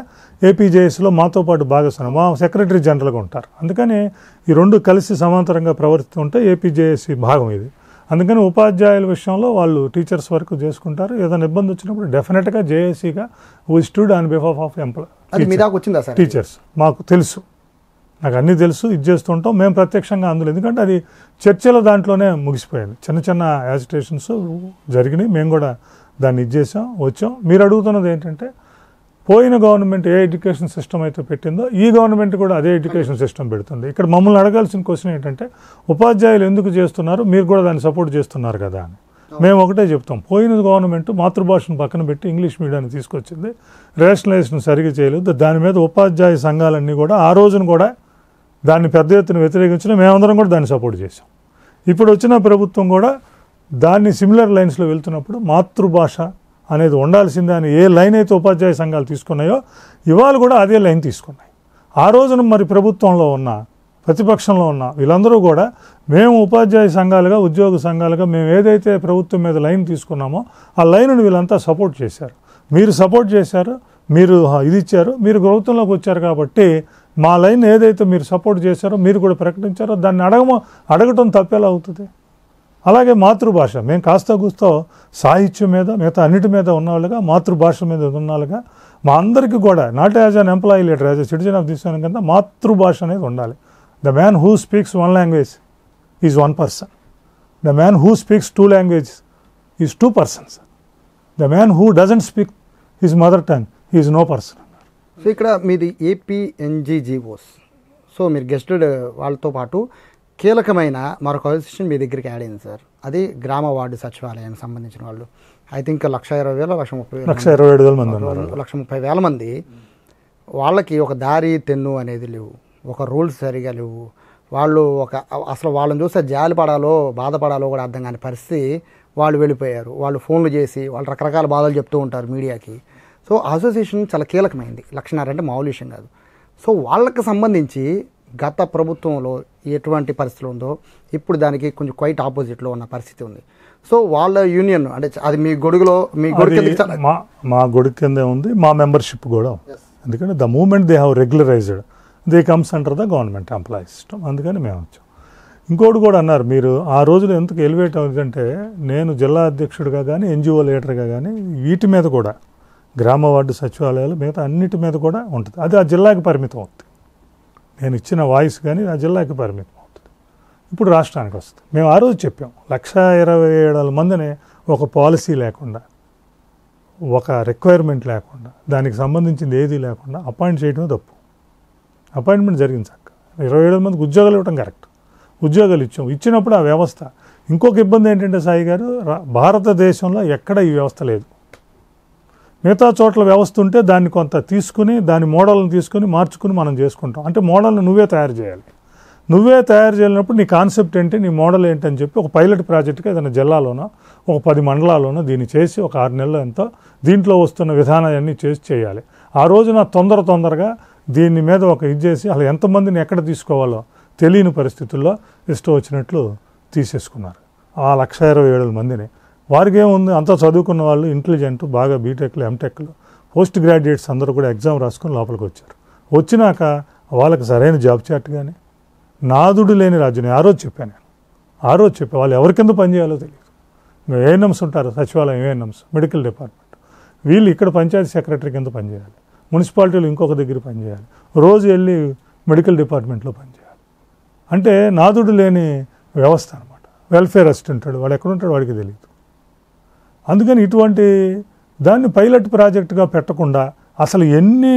ఏపీజేఎస్లో మాతో పాటు భాగస్వామ్యం. మా సెక్రటరీ జనరల్గా ఉంటారు. అందుకని ఈ 2 కలిసి సమాంతరంగా ప్రవర్తిస్తుంటే ఏపీజేఎస్సీ భాగం ఇది. అందుకని ఉపాధ్యాయుల విషయంలో వాళ్ళు టీచర్స్ వరకు చేసుకుంటారు. ఏదైనా ఇబ్బంది వచ్చినప్పుడు డెఫినెట్గా జేఏసీగా we stood on behalf of teachers. మాకు తెలుసు, నాకు అన్నీ తెలుసు, ఇది చేస్తుంటాం మేము ప్రత్యక్షంగా. అందులో ఎందుకంటే అది చర్చల దాంట్లోనే ముగిసిపోయింది. చిన్న చిన్న యాజిటేషన్స్ జరిగినాయి, మేము కూడా దాన్ని చేసాం, వచ్చాం. మీరు అడుగుతున్నది ఏంటంటే పోయిన గవర్నమెంట్ ఏ ఎడ్యుకేషన్ సిస్టమ్ అయితే పెట్టిందో ఈ గవర్నమెంట్ కూడా అదే ఎడ్యుకేషన్ సిస్టమ్ పెడుతుంది. ఇక్కడ మమ్మల్ని అడగాల్సిన క్వశ్చన్ ఏంటంటే ఉపాధ్యాయులు ఎందుకు చేస్తున్నారు, మీరు కూడా దాన్ని సపోర్ట్ చేస్తున్నారు కదా అని. మేము ఒకటే చెప్తాం, పోయిన గవర్నమెంట్ మాతృభాషను పక్కన పెట్టి ఇంగ్లీష్ మీడియాన్ని తీసుకొచ్చింది, రేషనలైజేషన్ సరిగ్గా చేయలేదు. దాని మీద ఉపాధ్యాయ సంఘాలన్నీ కూడా ఆ రోజున కూడా దాన్ని పెద్ద ఎత్తున వ్యతిరేకించిన, మేమందరం కూడా దాన్ని సపోర్ట్ చేసాం. ఇప్పుడు వచ్చిన ప్రభుత్వం కూడా దాన్ని సిమిలర్ లైన్స్లో వెళ్తున్నప్పుడు మాతృభాష అనేది ఉండాల్సిందే అని ఏ లైన్ అయితే ఉపాధ్యాయ సంఘాలు తీసుకున్నాయో ఇవాళ కూడా అదే లైన్ తీసుకున్నాయి. ఆ రోజున మరి ప్రభుత్వంలో ఉన్న, ప్రతిపక్షంలో ఉన్న వీళ్ళందరూ కూడా మేము ఉపాధ్యాయ సంఘాలుగా, ఉద్యోగ సంఘాలుగా మేము ఏదైతే ప్రభుత్వం మీద లైన్ తీసుకున్నామో ఆ లైన్ను వీళ్ళంతా సపోర్ట్ చేశారు. మీరు సపోర్ట్ చేశారు, మీరు ఇది ఇచ్చారు, మీరు ప్రభుత్వంలోకి వచ్చారు కాబట్టి మా లైన్ ఏదైతే మీరు సపోర్ట్ చేశారో మీరు కూడా ప్రకటించారో దాన్ని అడగటం తప్పేలా అవుతుంది. అలాగే మాతృభాష మేము కాస్త కూస్తో సాహిత్యం మీద, మిగతా అన్నిటి మీద ఉన్నవాళ్ళుగా, మాతృభాష మీద ఉన్నవాళ్ళుగా మా అందరికీ కూడా not as an employee leader, as a citizen of this కింద మాతృభాష అనేది ఉండాలి. The man who speaks 1 language is 1 person. The man who speaks 2 languages is 2 persons. The man who doesn't speak his mother tongue is no person. So ఇక్కడ మీది ఏపీఎన్జీఓస్. So మీరు గెస్టెడ్ వాళ్ళతో పాటు కీలకమైన మరొక అసోసియేషన్ మీ దగ్గరికి యాడ్ అయింది సార్. అది గ్రామ వార్డు సచివాలయానికి సంబంధించిన వాళ్ళు. ఐ థింక్ 1,20,000, 1,27,000 మంది, 1,30,000 మంది. వాళ్ళకి ఒక దారి తెన్ను అనేది లేవు, ఒక రూల్స్ సరిగా లేవు. వాళ్ళు అసలు వాళ్ళని చూస్తే జాలి పడాలో బాధపడాలో కూడా అర్థం కాని పరిస్థితి. వాళ్ళు వెళ్ళిపోయారు. వాళ్ళు ఫోన్లు చేసి వాళ్ళు రకరకాల బాధలు చెప్తూ ఉంటారు మీడియాకి. సో అసోసియేషన్ చాలా కీలకమైంది. 1,50,000 అంటే మామూలు విషయం కాదు. సో వాళ్ళకి సంబంధించి గత ప్రభుత్వంలో ఎటువంటి పరిస్థితులు ఉందో ఇప్పుడు దానికి కొంచెం క్వైట్ ఆపోజిట్లో ఉన్న పరిస్థితి ఉంది. సో వాళ్ళ యూనియన్ అంటే అది మీ గొడుగులో మీ గొడుగు మా గొడుగు కిందే ఉంది, మా మెంబర్షిప్ కూడా. ఎందుకంటే the moment they have regularised they comes under the government employees system. అందుకని మేము వచ్చాం. ఇంకోటి కూడా అన్నారు, మీరు ఆ రోజులో ఎందుకు ఎలివేట్ అవుతుందంటే, నేను జిల్లా అధ్యక్షుడిగా కానీ ఎన్జిఓ లీడర్గా కానీ వీటి మీద కూడా గ్రామ వార్డు సచివాలయాలు మిగతా అన్నిటి మీద కూడా ఉంటుంది. అది ఆ జిల్లాకి పరిమితం అవుతుంది. నేను ఇచ్చిన వాయిస్ కానీ ఆ జిల్లాకి పరిమితం అవుతుంది. ఇప్పుడు రాష్ట్రానికి వస్తుంది. మేము ఆ రోజు చెప్పాం 1,27,000 మందిని ఒక పాలసీ లేకుండా, ఒక రిక్వైర్మెంట్ లేకుండా, దానికి సంబంధించింది ఏది లేకుండా అపాయింట్ చేయడమే తప్పు. అపాయింట్మెంట్ జరిగింది చక్క 27,000 మందికి ఉద్యోగాలు ఇవ్వడం కరెక్ట్. ఉద్యోగాలు ఇచ్చాం. ఇచ్చినప్పుడు ఆ వ్యవస్థ, ఇంకొక ఇబ్బంది ఏంటంటే సాయి గారు, భారతదేశంలో ఎక్కడ ఈ వ్యవస్థ లేదు. మిగతా చోట్ల వ్యవస్థ ఉంటే దాన్ని కొంత తీసుకుని, దాని మోడల్ని తీసుకుని మార్చుకుని మనం చేసుకుంటాం. అంటే మోడల్ని నువ్వే తయారు చేయాలి. నువ్వే తయారు చేయాలన్నప్పుడు నీ కాన్సెప్ట్ ఏంటి, నీ మోడల్ ఏంటని చెప్పి ఒక పైలట్ ప్రాజెక్ట్గా ఏదైనా జిల్లాలోనో ఒక 10 మండలాల్లోనో దీన్ని చేసి ఒక 6 నెలలు ఎంతో దీంట్లో వస్తున్న విధానాలన్నీ చేయాలి. ఆ రోజున తొందరగా దీని మీద ఒక ఇది చేసి అసలు ఎంతమందిని ఎక్కడ తీసుకోవాలో తెలియని పరిస్థితుల్లో ఇష్టం వచ్చినట్లు తీసేసుకున్నారు ఆ 1,27,000 మందిని. వారికి ఏముంది, అంతా చదువుకున్న వాళ్ళు, ఇంటెలిజెంట్, బాగా బీటెక్లు, ఎంటెక్లు, పోస్ట్ గ్రాడ్యుయేట్స్ అందరూ కూడా ఎగ్జామ్ రాసుకొని లోపలికి వచ్చారు. వచ్చినాక వాళ్ళకి సరైన జాబ్ చాట్ కానీ, నాదుడు లేని రాజ్యం. ఆ రోజు చెప్పాను నేను. ఆ రోజు చెప్పా వాళ్ళు ఎవరి కింద పనిచేయాలో తెలియదు. ఏఎన్ఎంస్ ఉంటారు, సచివాలయం ఏఎన్ఎంస్, మెడికల్ డిపార్ట్మెంట్, వీళ్ళు ఇక్కడ పంచాయతీ సెక్రటరీ కింద పనిచేయాలి, మున్సిపాలిటీలో ఇంకొక దగ్గర పనిచేయాలి, రోజు వెళ్ళి మెడికల్ డిపార్ట్మెంట్లో పనిచేయాలి. అంటే నాదుడు లేని వ్యవస్థ అనమాట. వెల్ఫేర్ అసిస్టెంట్ వాడు ఎక్కడ ఉంటాడు వాడికి తెలియదు. అందుకని ఇటువంటి దాన్ని పైలట్ ప్రాజెక్టుగా పెట్టకుండా అసలు ఎన్ని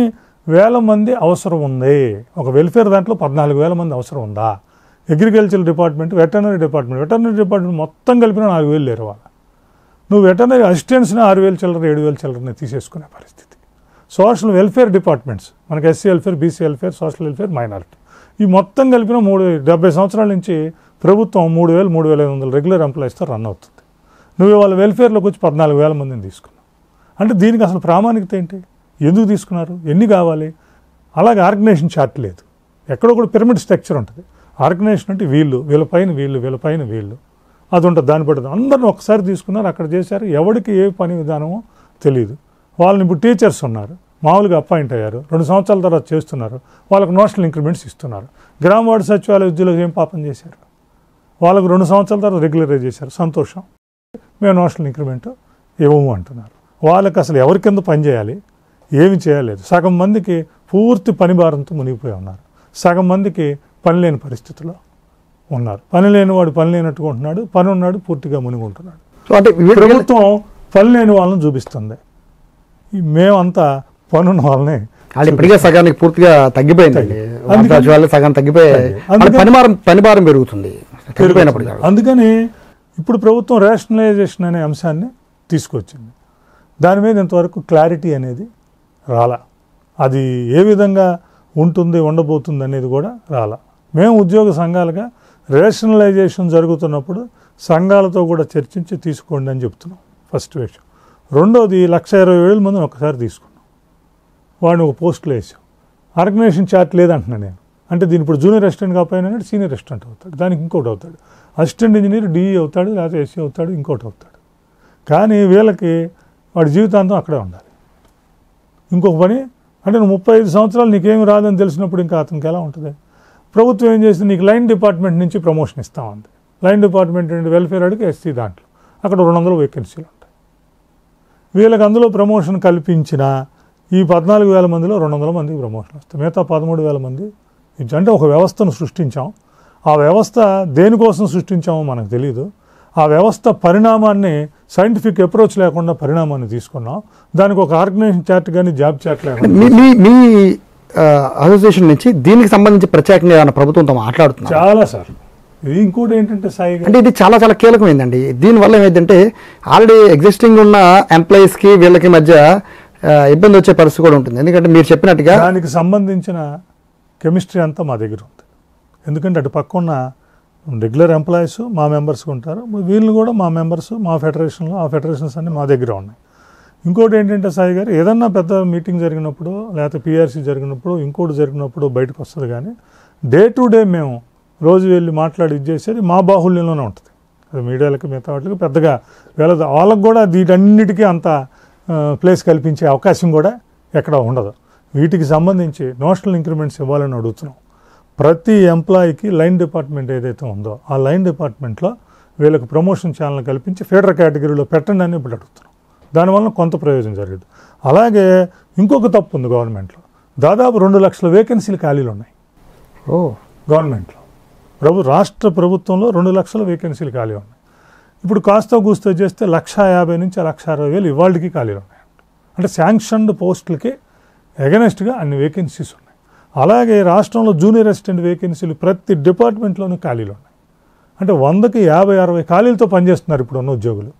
వేల మంది అవసరం ఉంది, ఒక వెల్ఫేర్ దాంట్లో 14,000 మంది అవసరం ఉందా, అగ్రికల్చర్ డిపార్ట్మెంట్, వెటర్నరీ డిపార్ట్మెంట్ మొత్తం కలిపిన 4,000 లేరు వాళ్ళ. నువ్వు వెటర్నరీ అసిస్టెంట్స్ని 6,000 చిల్లర 7,000 చిల్లరని తీసేసుకునే పరిస్థితి. సోషల్ వెల్ఫేర్ డిపార్ట్మెంట్స్ మనకి SC welfare, BC welfare, social welfare, minority, ఈ మొత్తం కలిపిన 70 సంవత్సరాల నుంచి ప్రభుత్వం 3,000-3,500 రెగ్యులర్ ఎంప్లాయీస్తో రన్ అవుతుంది. నువ్వు వాళ్ళ వెల్ఫేర్లోకి వచ్చి 14,000 మందిని తీసుకున్నావు. అంటే దీనికి అసలు ప్రామాణికత ఏంటి, ఎందుకు తీసుకున్నారు, ఎన్ని కావాలి? అలాగే ఆర్గనైజేషన్ చార్ట్ లేదు. ఎక్కడో కూడా పిరమిడ్ స్ట్రక్చర్ ఉంటుంది. ఆర్గనైజేషన్ అంటే వీళ్ళపైన వీళ్ళు అది ఉంటుంది. దాన్ని పడుతుంది. అందరిని ఒకసారి తీసుకున్నారు, అక్కడ చేశారు. ఎవరికి ఏ పని విధానమో తెలియదు. వాళ్ళని ఇప్పుడు టీచర్స్ ఉన్నారు, మామూలుగా అపాయింట్ అయ్యారు, 2 సంవత్సరాల తర్వాత చేస్తున్నారు, వాళ్ళకు నోషనల్ ఇంక్రిమెంట్స్ ఇస్తున్నారు. గ్రామ వార్డు సచివాలయ ఉద్యోగులు ఏం పాపం చేశారు, వాళ్ళకు 2 సంవత్సరాల తర్వాత రెగ్యులరైజ్ చేశారు, సంతోషం, మేము నోషనల్ ఇంక్రిమెంట్ ఇవ్వము అంటున్నారు. వాళ్ళకి అసలు ఎవరి కింద పని చేయాలి, ఏమి చేయలేదు. సగం మందికి పూర్తి పని భారంతో మునిగిపోయి ఉన్నారు, సగం మందికి పని లేని పరిస్థితిలో ఉన్నారు. పని లేని వాడు పని లేనట్టుగా ఉంటున్నాడు, పని ఉన్నాడు పూర్తిగా మునిగి ఉంటున్నాడు. సో అంటే ప్రభుత్వం పని లేని వాళ్ళని చూపిస్తుంది, మేమంతా పనున్న వాళ్ళని. ఇప్పటికే సగానికి పూర్తిగా తగ్గిపోయిందండి, సగం తగ్గిపోయాయి, పని భారం పెరుగుతుంది. అందుకని ఇప్పుడు ప్రభుత్వం రేషనలైజేషన్ అనే అంశాన్ని తీసుకొచ్చింది. దాని మీద ఇంతవరకు క్లారిటీ అనేది రాలా. అది ఏ విధంగా ఉంటుంది, ఉండబోతుంది అనేది కూడా రాలా. మేము ఉద్యోగ సంఘాలుగా రేషనలైజేషన్ జరుగుతున్నప్పుడు సంఘాలతో కూడా చర్చించి తీసుకోండి అని చెప్తున్నాం, ఫస్ట్ విషయం. రెండోది 1,20,000 మందిని ఒకసారి తీసుకున్నాం, వాడిని ఒక పోస్టులో వేసాం. ఆర్గనైజేషన్ చార్ట్ లేదంటున్నాను నేను. అంటే దీని ఇప్పుడు జూనియర్ అసిస్టెంట్ కాకపోయినా సీనియర్ అసిస్టెంట్ అవుతాడు, దానికి ఇంకోటి అవుతాడు, అసిస్టెంట్ ఇంజనీర్ డిఈ అవుతాడు, లేకపోతే ఎస్సీ అవుతాడు, ఇంకోటి అవుతాడు. కానీ వీళ్ళకి వాడి జీవితాంతం అక్కడే ఉండాలి. ఇంకొక పని అంటే నువ్వు 35 సంవత్సరాలు నీకేమి రాదని తెలిసినప్పుడు ఇంకా అతనికి ఎలా ఉంటుంది? ప్రభుత్వం ఏం చేస్తుంది, నీకు లైన్ డిపార్ట్మెంట్ నుంచి ప్రమోషన్ ఇస్తామంది. లైన్ డిపార్ట్మెంట్ అంటే వెల్ఫేర్ అడిగి ఎస్సీ దాంట్లో అక్కడ 200 వేకెన్సీలు ఉంటాయి. వీళ్ళకి అందులో ప్రమోషన్ కల్పించిన ఈ 14,000 మందిలో 200 మందికి ప్రమోషన్ వస్తాయి, మిగతా 13,000 మంది. అంటే ఒక వ్యవస్థను సృష్టించాం. ఆ వ్యవస్థ దేనికోసం సృష్టించామో మనకు తెలియదు. ఆ వ్యవస్థ పరిణామాన్ని సైంటిఫిక్ అప్రోచ్ లేకుండా పరిణామాన్ని తీసుకున్నాం. దానికి ఒక ఆర్గనైజేషన్ చార్ట్ కానీ జాబ్ చార్ట్ లేకుండా. మీ అసోసియేషన్ నుంచి దీనికి సంబంధించి ప్రత్యేకంగా ఏమైనా ప్రభుత్వంతో మాట్లాడుతున్నారు? చాలా సార్. ఇది ఇంకోటి ఏంటంటే సాయి అంటే ఇది చాలా చాలా కీలకమైందండి. దీనివల్ల ఏమైందంటే ఆల్రెడీ ఎగ్జిస్టింగ్ ఉన్న ఎంప్లాయీస్కి వీళ్ళకి మధ్య ఇబ్బంది వచ్చే పరిస్థితి కూడా ఉంటుంది. ఎందుకంటే మీరు చెప్పినట్టుగా దానికి సంబంధించిన కెమిస్ట్రీ అంతా మా దగ్గర ఉంది. ఎందుకంటే అటు పక్కన రెగ్యులర్ ఎంప్లాయీస్ మా మెంబర్స్గా ఉంటారు, వీళ్ళు కూడా మా మెంబర్స్, మా ఫెడరేషన్లో ఆ ఫెడరేషన్స్ అన్నీ మా దగ్గర ఉన్నాయి. ఇంకోటి ఏంటంటే సాయి గారు, ఏదన్నా పెద్ద మీటింగ్ జరిగినప్పుడు లేకపోతే పిఆర్సీ జరిగినప్పుడు ఇంకోటి జరిగినప్పుడు బయటకు వస్తుంది. కానీ డే టు డే మేము రోజు వెళ్ళి మాట్లాడి ఇది చేసేది మా బాహుళ్యంలోనే ఉంటుంది. అది మీడియాలకి మిగతా వాటికి పెద్దగా వెళ్ళదు. వాళ్ళకు కూడా వీటన్నిటికీ అంత ప్లేస్ కల్పించే అవకాశం కూడా ఎక్కడ ఉండదు. వీటికి సంబంధించి నోషనల్ ఇంక్రిమెంట్స్ ఇవ్వాలని అడుగుతున్నాం. ప్రతి ఎంప్లాయీకి లైన్ డిపార్ట్మెంట్ ఏదైతే ఉందో ఆ లైన్ డిపార్ట్మెంట్లో వీళ్ళకి ప్రమోషన్ ఛానల్ కల్పించి ఫీడర్ కేటగిరీలో పెట్టండి అని ఇప్పుడు అడుగుతున్నాం. దానివల్ల కొంత ప్రయోజనం జరిగింది. అలాగే ఇంకొక తప్పు ఉంది గవర్నమెంట్లో. దాదాపు 2 లక్షల వేకెన్సీలు ఖాళీలు ఉన్నాయి గవర్నమెంట్లో. రాష్ట్ర ప్రభుత్వంలో 2 లక్షల వేకెన్సీలు ఖాళీ ఉన్నాయి. ఇప్పుడు కాస్త కూస్తో చేస్తే 150,000 నుంచి 160,000 ఇవాళకి ఖాళీలు ఉన్నాయి. అంటే శాంక్షన్డ్ పోస్టులకి ఎగనెస్ట్గా అన్ని వేకెన్సీస్ ఉన్నాయి. అలాగే రాష్ట్రంలో జూనియర్ అసిస్టెంట్ వేకెన్సీలు ప్రతి డిపార్ట్మెంట్లోనూ ఖాళీలు ఉన్నాయి. అంటే 100కి 50-60 ఖాళీలతో పనిచేస్తున్నారు ఇప్పుడు ఉన్న ఉద్యోగులు.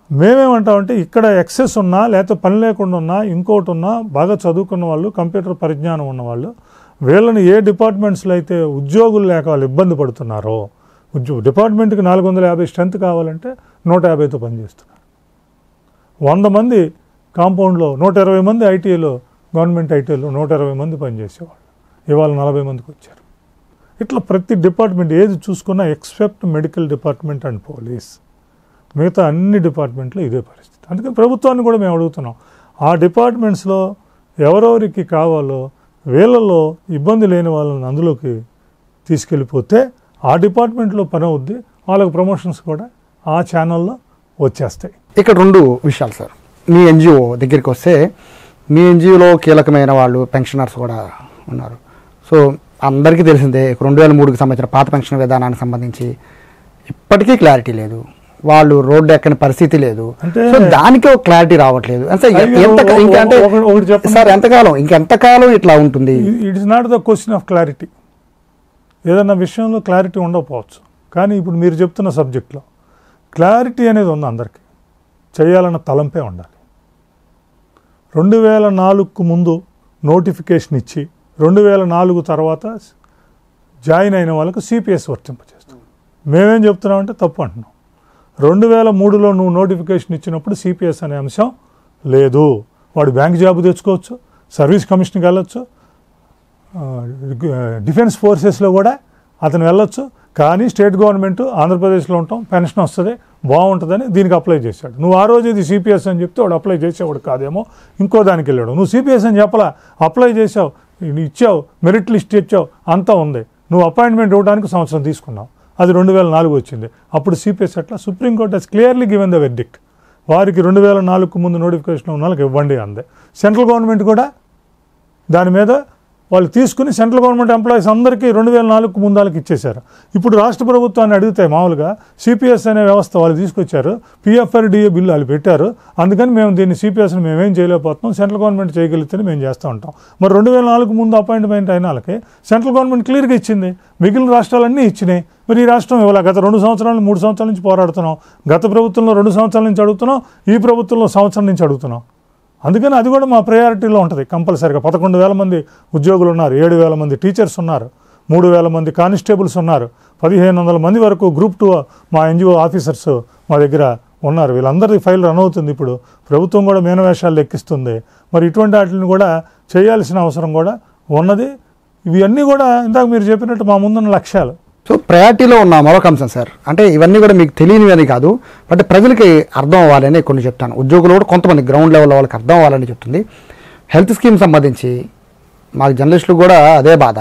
మేమేమంటామంటే ఇక్కడ ఎక్సెస్ ఉన్నా లేకపోతే పని లేకుండా ఉన్నా ఇంకోటి ఉన్నా బాగా చదువుకున్న వాళ్ళు, కంప్యూటర్ పరిజ్ఞానం ఉన్నవాళ్ళు, వీళ్ళని ఏ డిపార్ట్మెంట్స్లో అయితే ఉద్యోగులు లేక వాళ్ళు ఇబ్బంది పడుతున్నారో, డిపార్ట్మెంట్కి 450 స్ట్రెంత్ కావాలంటే 150తో పనిచేస్తున్నారు. 100 మంది కాంపౌండ్లో 120 మంది ఐటీఐలో, గవర్నమెంట్ ఐటీఐలో 120 మంది పనిచేసేవాళ్ళు ఇవాళ 40 మందికి వచ్చారు. ఇట్లా ప్రతి డిపార్ట్మెంట్ ఏది చూసుకున్నా except medical department and police, మిగతా అన్ని డిపార్ట్మెంట్లో ఇదే పరిస్థితి. అందుకని ప్రభుత్వాన్ని కూడా మేము అడుగుతున్నాం, ఆ డిపార్ట్మెంట్స్లో ఎవరెవరికి కావాలో వీళ్ళలో ఇబ్బంది లేని వాళ్ళని అందులోకి తీసుకెళ్ళిపోతే ఆ డిపార్ట్మెంట్లో పని అవుద్ది, వాళ్ళకి ప్రమోషన్స్ కూడా ఆ ఛానల్లో వచ్చేస్తాయి. ఇక్కడ 2 విషయాలు సార్. మీ ఎన్జిఓ దగ్గరికి వస్తే మీ ఎన్జిఓలో కీలకమైన వాళ్ళు పెన్షనర్స్ కూడా ఉన్నారు. సో అందరికీ తెలిసిందే 2003కి సంబంధించిన పాత పెన్షన్ విధానానికి సంబంధించి ఇప్పటికీ క్లారిటీ లేదు. వాళ్ళు రోడ్డు ఎక్కని పరిస్థితి లేదు. సో దానికి ఒక క్లారిటీ రావట్లేదు. సార్ ఇంకెంతకాలం ఇట్లా ఉంటుంది? It is not the question of clarity. ఏదన్నా విషయంలో క్లారిటీ ఉండకపోవచ్చు, కానీ ఇప్పుడు మీరు చెప్తున్న సబ్జెక్ట్లో క్లారిటీ అనేది ఉంది. అందరికీ చేయాలన్న తలంపే ఉండాలి. 2004కు ముందు నోటిఫికేషన్ ఇచ్చి 2004 తర్వాత జాయిన్ అయిన వాళ్ళకు సిపిఎస్ వర్తింపజేస్తాం. మేమేం చెప్తున్నామంటే తప్పు అంటున్నాం. 2003లో నువ్వు నోటిఫికేషన్ ఇచ్చినప్పుడు సిపిఎస్ అనే అంశం లేదు. వాడు బ్యాంక్ జాబ్ తెచ్చుకోవచ్చు, సర్వీస్ కమిషన్కి వెళ్ళొచ్చు, డిఫెన్స్ ఫోర్సెస్లో కూడా అతను వెళ్ళొచ్చు. కానీ స్టేట్ గవర్నమెంట్ ఆంధ్రప్రదేశ్లో ఉంటాం, పెన్షన్ వస్తుంది, బాగుంటుందని దీనికి అప్లై చేశాడు. నువ్వు ఆ రోజు ఇది సిపిఎస్ అని చెప్తే వాడు అప్లై చేసేవాడు కాదేమో, ఇంకో దానికి వెళ్ళాడు. నువ్వు సిపిఎస్ అని చెప్పలా, అప్లై చేసావు, ఇచ్చావు, మెరిట్ లిస్ట్ ఇచ్చావు, అంతా ఉంది. నువ్వు అపాయింట్మెంట్ ఇవ్వడానికి సంవత్సరం తీసుకున్నావు. అది 2004 వచ్చింది. అప్పుడు సిపిఎస్ అట్లా supreme court has clearly given the verdict. వారికి 2004కు ముందు నోటిఫికేషన్ ఉన్న వాళ్ళకి ఇవ్వండి అందే. సెంట్రల్ గవర్నమెంట్ కూడా దాని మీద వాళ్ళు తీసుకుని సెంట్రల్ గవర్నమెంట్ ఎంప్లాయీస్ అందరికీ 2004కు ముందు వాళ్ళకి ఇచ్చేశారు. ఇప్పుడు రాష్ట్ర ప్రభుత్వాన్ని అడిగితే మామూలుగా సిపిఎస్ అనే వ్యవస్థ వాళ్ళు తీసుకొచ్చారు, పిఎఫ్ఆర్డిఏ బిల్లు వాళ్ళు పెట్టారు. అందుకని మేము దీన్ని సిపిఎస్ని మేమేం చేయలేకపోతున్నాం, సెంట్రల్ గవర్నమెంట్ చేయగలిగితేనే మేము చేస్తూ ఉంటాం. మరి 2004కు ముందు అపాయింట్మెంట్ అయిన వాళ్ళకి సెంట్రల్ గవర్నమెంట్ క్లియర్గా ఇచ్చింది, మిగిలిన రాష్ట్రాలన్నీ ఇచ్చినాయి. మరి ఈ రాష్ట్రం ఇవ్వాలి. గత 2 సంవత్సరాలు 3 సంవత్సరాల నుంచి పోరాడుతున్నాం. గత ప్రభుత్వంలో 2 సంవత్సరాల నుంచి అడుగుతున్నాం, ఈ ప్రభుత్వంలో సంవత్సరం నుంచి అడుగుతున్నాం. అందుకని అది కూడా మా ప్రయారిటీలో ఉంటుంది కంపల్సరీగా. 11,000 మంది ఉద్యోగులు ఉన్నారు, 7,000 మంది టీచర్స్ ఉన్నారు, 3,000 మంది కానిస్టేబుల్స్ ఉన్నారు, 1,500 మంది వరకు గ్రూప్ 2 మా ఎన్జిఓ ఆఫీసర్స్ మా దగ్గర ఉన్నారు. వీళ్ళందరికీ ఫైల్ రన్ అవుతుంది. ఇప్పుడు ప్రభుత్వం కూడా మేనవేషాలు లెక్కిస్తుంది. మరి ఇటువంటి వాటిని కూడా చేయాల్సిన అవసరం కూడా ఉన్నది. ఇవన్నీ కూడా ఇందాక మీరు చెప్పినట్టు మా ముందున్న లక్ష్యాలు. సో ప్రయారిటీలో ఉన్న మరొక అంశం సార్, అంటే ఇవన్నీ కూడా మీకు తెలియనివని కాదు, బట్ ప్రజలకి అర్థం అవ్వాలని కొన్ని చెప్తాను. ఉద్యోగులు కూడా కొంతమంది గ్రౌండ్ లెవెల్ వాళ్ళకి అర్థం అవ్వాలని చెప్తుంది. హెల్త్ స్కీమ్ సంబంధించి మాకు జర్నలిస్టులు కూడా అదే బాధ.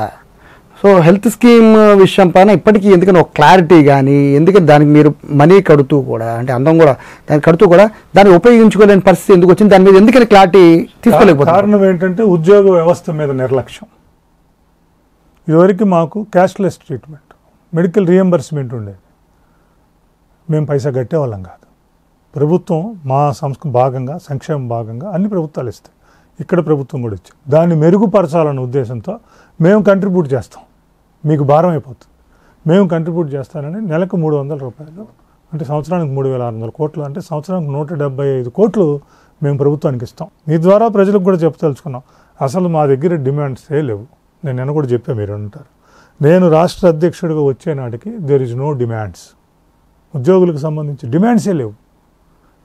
సో హెల్త్ స్కీమ్ విషయం పైన ఇప్పటికీ ఎందుకని ఒక క్లారిటీ కానీ, ఎందుకని దానికి మీరు మనీ కడుతూ కూడా, అంటే అందం కూడా దాన్ని కడుతూ కూడా దాన్ని ఉపయోగించుకోలేని పరిస్థితి ఎందుకు వచ్చింది, దాని మీద ఎందుకని క్లారిటీ తీసుకోలేకపోతుంది? కారణం ఏంటంటే ఉద్యోగ వ్యవస్థ మీద నిర్లక్ష్యం. ఇదివరకు మాకు క్యాష్లెస్ ట్రీట్మెంట్, మెడికల్ రియంబర్స్మెంట్ ఉండేది. మేము పైసా కట్టేవాళ్ళం కాదు. ప్రభుత్వం మా భాగంగా, సంక్షేమ భాగంగా అన్ని ప్రభుత్వాలు ఇస్తాయి. ఇక్కడ ప్రభుత్వం కూడా ఇచ్చింది. దాన్ని మెరుగుపరచాలన్న ఉద్దేశంతో మేము కంట్రిబ్యూట్ చేస్తాం, మీకు భారం అయిపోతుంది, మేము కంట్రిబ్యూట్ చేస్తానని నెలకు 300 రూపాయలు, అంటే సంవత్సరానికి 3,600 కోట్లు, అంటే సంవత్సరానికి 175 కోట్లు మేము ప్రభుత్వానికి ఇస్తాం. మీ ద్వారా ప్రజలకు కూడా చెప్పదలుచుకున్నాం. అసలు మా దగ్గర డిమాండ్సే లేవు. నేను కూడా చెప్పాను, మీరు అంటారు. నేను రాష్ట్ర అధ్యక్షుడిగా వచ్చే నాటికి దేర్ ఇస్ నో డిమాండ్స్. ఉద్యోగులకు సంబంధించి డిమాండ్సే లేవు.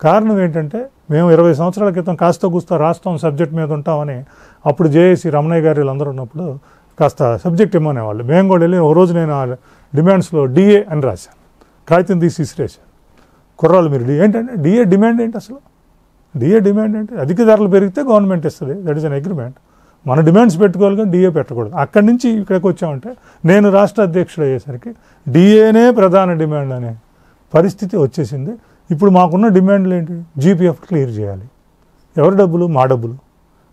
కారణం ఏంటంటే మేము 20 సంవత్సరాల క్రితం కాస్త కూస్తా రాస్తాం సబ్జెక్ట్ మీద ఉంటామని అప్పుడు జేఏసీ రమణయ్య గారు వీళ్ళందరూ ఉన్నప్పుడు కాస్త సబ్జెక్ట్ ఇమ్మనేవాళ్ళు. మేము కూడా వెళ్ళి ఒక రోజు నేను ఆ డిమాండ్స్లో డిఏ అని రాశాను, కాగితం తీసి ఇసిరేశాను. కుర్రాళ్ళు మీరు ఏంటంటే డిఏ డిమాండ్ ఏంటి అసలు? డిఏ డిమాండ్ ఏంటి? అధిక ధరలు పెరిగితే గవర్నమెంట్ ఇస్తుంది, దట్ ఈస్ అన్ అగ్రిమెంట్. మన డిమాండ్స్ పెట్టుకోవాలి కానీ డిఏ పెట్టకూడదు. అక్కడి నుంచి ఇక్కడికి వచ్చామంటే నేను రాష్ట్ర అధ్యక్షుడు అయ్యేసరికి డిఏనే ప్రధాన డిమాండ్ అనే పరిస్థితి వచ్చేసింది. ఇప్పుడు మాకున్న డిమాండ్లు ఏంటి? జీపీఎఫ్ క్లియర్ చేయాలి. ఎవరి డబ్బులు? మా డబ్బులు.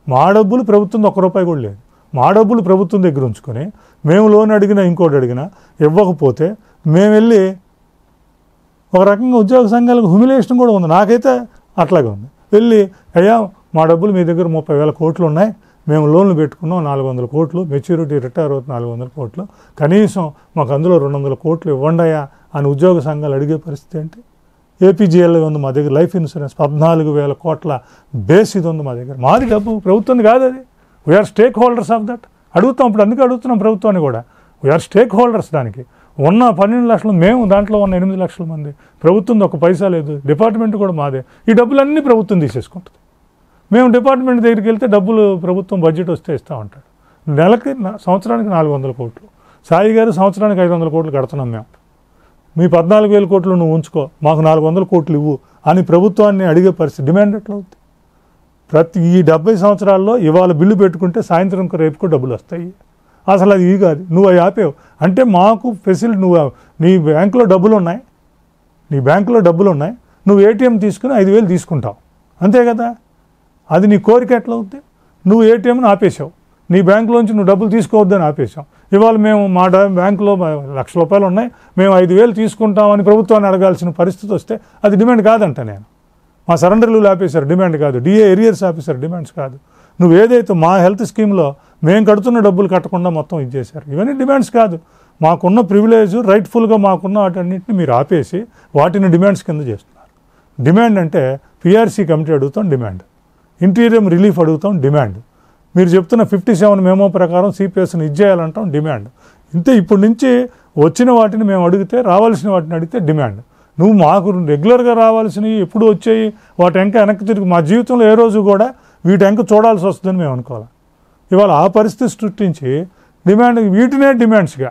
మా డబ్బులు ప్రభుత్వం ₹1 కూడా లేదు. మా డబ్బులు ప్రభుత్వం దగ్గర ఉంచుకొని మేము లోన్ అడిగినా ఇంకోటి అడిగినా ఇవ్వకపోతే మేము వెళ్ళి ఒక రకంగా ఉద్యోగ సంఘాలకు హ్యూమిలేషన్ కూడా ఉంది. నాకైతే అట్లాగే ఉంది. వెళ్ళి అయ్యా మా డబ్బులు మీ దగ్గర 30,000 కోట్లు ఉన్నాయి, మేము లోన్లు పెట్టుకున్నాం 400 కోట్లు, మెచ్యూరిటీ రిటైర్ అవుతుంది 400 కోట్లు, కనీసం మాకు అందులో 200 కోట్లు ఇవ్వండియా అని ఉద్యోగ సంఘాలు అడిగే పరిస్థితి ఏంటి? ఏపీజీఎల్ ఉంది మా దగ్గర, లైఫ్ ఇన్సూరెన్స్ 14,000 కోట్ల బేస్ ఇది ఉంది మా దగ్గర. మాది డబ్బు, ప్రభుత్వం కాదు అది. We are stakeholders of that. అడుగుతాం, ఇప్పుడు అందుకే అడుగుతున్నాం ప్రభుత్వాన్ని కూడా. We are stakeholders. దానికి ఉన్న 12 లక్షలు మేము, దాంట్లో ఉన్న 8 లక్షల మంది. ప్రభుత్వం ఒక పైసా లేదు, డిపార్ట్మెంట్ కూడా మాదే. ఈ డబ్బులన్నీ ప్రభుత్వం తీసేసుకుంటుంది. మేము డిపార్ట్మెంట్ దగ్గరికి వెళ్తే డబ్బులు ప్రభుత్వం బడ్జెట్ వస్తే ఇస్తూ ఉంటాడు. నెలకి సంవత్సరానికి 400 కోట్లు. సాయి గారు సంవత్సరానికి 500 కోట్లు కడుతున్నాం మేము. మీ 14,000 కోట్లు నువ్వు ఉంచుకో, మాకు 400 కోట్లు ఇవ్వు అని ప్రభుత్వాన్ని అడిగే పరిస్థితి. డిమాండ్ ఎట్లా అవుతుంది? ప్రతి ఈ 70 సంవత్సరాల్లో ఇవాళ బిల్లు పెట్టుకుంటే సాయంత్రం రేపుకో డబ్బులు వస్తాయి. అసలు అది కాదు. నువ్వు అవి ఆపేవు అంటే మాకు ఫెసిలిటీ. నీ బ్యాంకులో డబ్బులు ఉన్నాయి, నువ్వు ఏటీఎం తీసుకుని 5,000 తీసుకుంటావు అంతే కదా. అది నీ కోరిక ఎట్లా అవుతుంది? నువ్వు ఏటీఎంని ఆపేసావు, నీ బ్యాంకులోంచి నువ్వు డబ్బులు తీసుకోవద్దని ఆపేసాం. ఇవాళ మేము మా బ్యాంకులో ₹1,00,000 ఉన్నాయి, మేము 5,000 తీసుకుంటామని ప్రభుత్వాన్ని అడగాల్సిన పరిస్థితి వస్తే అది డిమాండ్ కాదంట. నేను మా సరెండర్లు ఆపేశారు, డిమాండ్ కాదు. డిఏ ఎరియర్స్ ఆపేశారు, డిమాండ్స్ కాదు. నువ్వు ఏదైతే మా హెల్త్ స్కీమ్లో మేము కడుతున్న డబ్బులు కట్టకుండా మొత్తం ఇచ్చేశారు, ఇవన్నీ డిమాండ్స్ కాదు. మాకున్న ప్రివిలేజ్ రైట్ఫుల్గా మాకున్న వాటన్నింటిని మీరు ఆపేసి వాటిని డిమాండ్స్ కింద చేస్తున్నారు. డిమాండ్ అంటే పిఆర్సీ కమిటీ అడుగుతాం డిమాండ్, ఇంటీరియం రిలీఫ్ అడుగుతాం డిమాండ్, మీరు చెప్తున్న 57 మెమో ప్రకారం సిపిఎస్ని ఇచ్చేయాలంటాం డిమాండ్. ఇంతే. ఇప్పటి నుంచి వచ్చిన వాటిని మేము అడిగితే, రావాల్సిన వాటిని అడిగితే డిమాండ్. నువ్వు మాకు రెగ్యులర్గా రావాల్సినవి ఎప్పుడు వచ్చాయి, వాటి వెంక వెనక్కి తిరిగి మా జీవితంలో ఏ రోజు కూడా వీటి వెంక చూడాల్సి వస్తుందని మేము అనుకోవాలి. ఇవాళ ఆ పరిస్థితి సృష్టించి డిమాండ్, వీటినే డిమాండ్స్గా.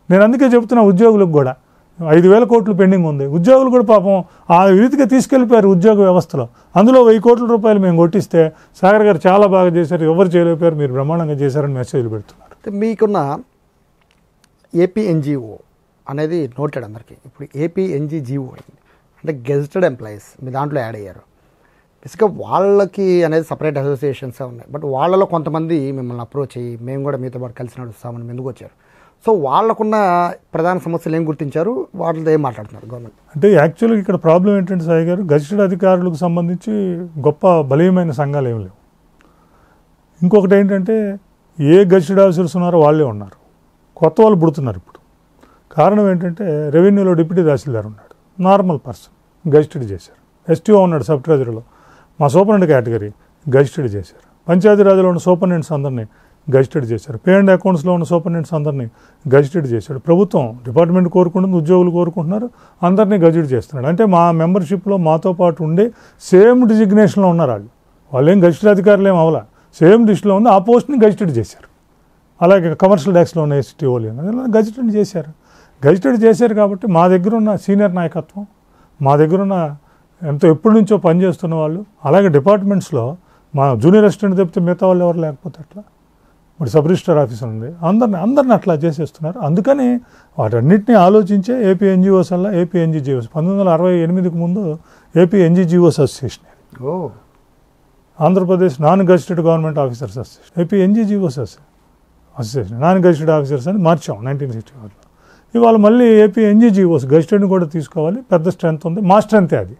నేను అందుకే చెప్తున్నా ఉద్యోగులకు కూడా 5,000 కోట్లు పెండింగ్ ఉంది. ఉద్యోగులు కూడా పాపం ఆ రీతిగా తీసుకెళ్ళిపోయారు ఉద్యోగ వ్యవస్థలో. అందులో 1,000 కోట్ల రూపాయలు మేము కొట్టిస్తే సాగర్ గారు చాలా బాగా చేశారు, ఎవరు చేయలేకపోయారు, మీరు బ్రహ్మాండంగా చేశారని మెసేజ్లు పెడుతున్నారు. మీకున్న ఏపీఎన్జిఓ అనేది నోటెడ్ అందరికీ. ఇప్పుడు ఏపీఎన్జిజిఓ అయింది అంటే గెజిటెడ్ ఎంప్లాయీస్ మీ దాంట్లో యాడ్ అయ్యారు. బేసిక్గా వాళ్ళకి అనేది సపరేట్ అసోసియేషన్స్ ఉన్నాయి. బట్ వాళ్ళలో కొంతమంది మిమ్మల్ని అప్రోచ్ అయ్యి మేము కూడా మీతో పాటు కలిసి నడుస్తామని ముందుకు వచ్చారు. సో వాళ్ళకున్న ప్రధాన సమస్యలు ఏం గుర్తించారు, వాళ్ళతో ఏం మాట్లాడుతున్నారు గవర్నమెంట్? అంటే యాక్చువల్గా ఇక్కడ ప్రాబ్లం ఏంటంటే సాయి గారు, గజిటెడ్ అధికారులకు సంబంధించి గొప్ప బలీయమైన సంఘాలు ఏమి లేవు. ఇంకొకటి ఏంటంటే ఏ గజిటెడ్ ఆఫీసర్స్ ఉన్నారో వాళ్ళే ఉన్నారు, కొత్త వాళ్ళు పుడుతున్నారు ఇప్పుడు. కారణం ఏంటంటే రెవెన్యూలో డిప్యూటీ తహసీల్దార్ ఉన్నాడు, నార్మల్ పర్సన్, గజిటెడ్ చేశారు. ఎస్టీఓ ఉన్నాడు సబ్ ట్రెజరీలో, మా సూపరింటెండెంట్ కేటగిరీ గజిటెడ్ చేశారు. పంచాయతీరాజ్లో ఉన్న సూపరింటెండెంట్స్ అందరినీ గజిటెడ్ చేశారు. పే అండ్ అకౌంట్స్లో ఉన్న సూపరింటెండెంట్స్ అందరినీ గజిటెడ్ చేశాడు. ప్రభుత్వం డిపార్ట్మెంట్ కోరుకుంటుంది, ఉద్యోగులు కోరుకుంటున్నారు, అందరినీ గజిటెడ్ చేస్తున్నాడు. అంటే మా మెంబర్షిప్లో మాతో పాటు ఉండే సేమ్ డిజిగ్నేషన్లో ఉన్నారు వాళ్ళు ఏం గజిటెడ్ అధికారులు ఏం అవలా, సేమ్ లిస్టులో ఉంది. ఆ పోస్ట్ని గజిటెడ్ చేశారు. అలాగే కమర్షియల్ ట్యాక్స్లో ఉన్న ఎస్టీఓలు గజిటెడ్ చేశారు. గజిటెడ్ చేశారు కాబట్టి మా దగ్గర ఉన్న సీనియర్ నాయకత్వం, మా దగ్గర ఉన్న ఎంతో ఎప్పటి నుంచో పనిచేస్తున్న వాళ్ళు, అలాగే డిపార్ట్మెంట్స్లో మా జూనియర్ అసిస్టెంట్ చెప్తే మిగతా వాళ్ళు ఎవరు లేకపోతే అట్లా, ఇప్పుడు సబ్ రిజిస్టర్ ఆఫీసర్ ఉంది, అందరిని అట్లా చేసేస్తున్నారు. అందుకని వాటన్నిటిని ఆలోచించే ఏపీఎన్జిఓస్ వల్ల ఏపీఎన్జిజిఓస్ 1968కు ముందు APNGGOs association, Andhra Pradesh non gazetted government officers association, APNGGOs association, non gazetted officers అని మార్చాం 1964లో. ఇవాళ మళ్ళీ ఏపీఎన్జిజిఓస్ గజిటెడ్ని కూడా తీసుకోవాలి, పెద్ద స్ట్రెంత్ ఉంది, మా స్ట్రెంతే అది.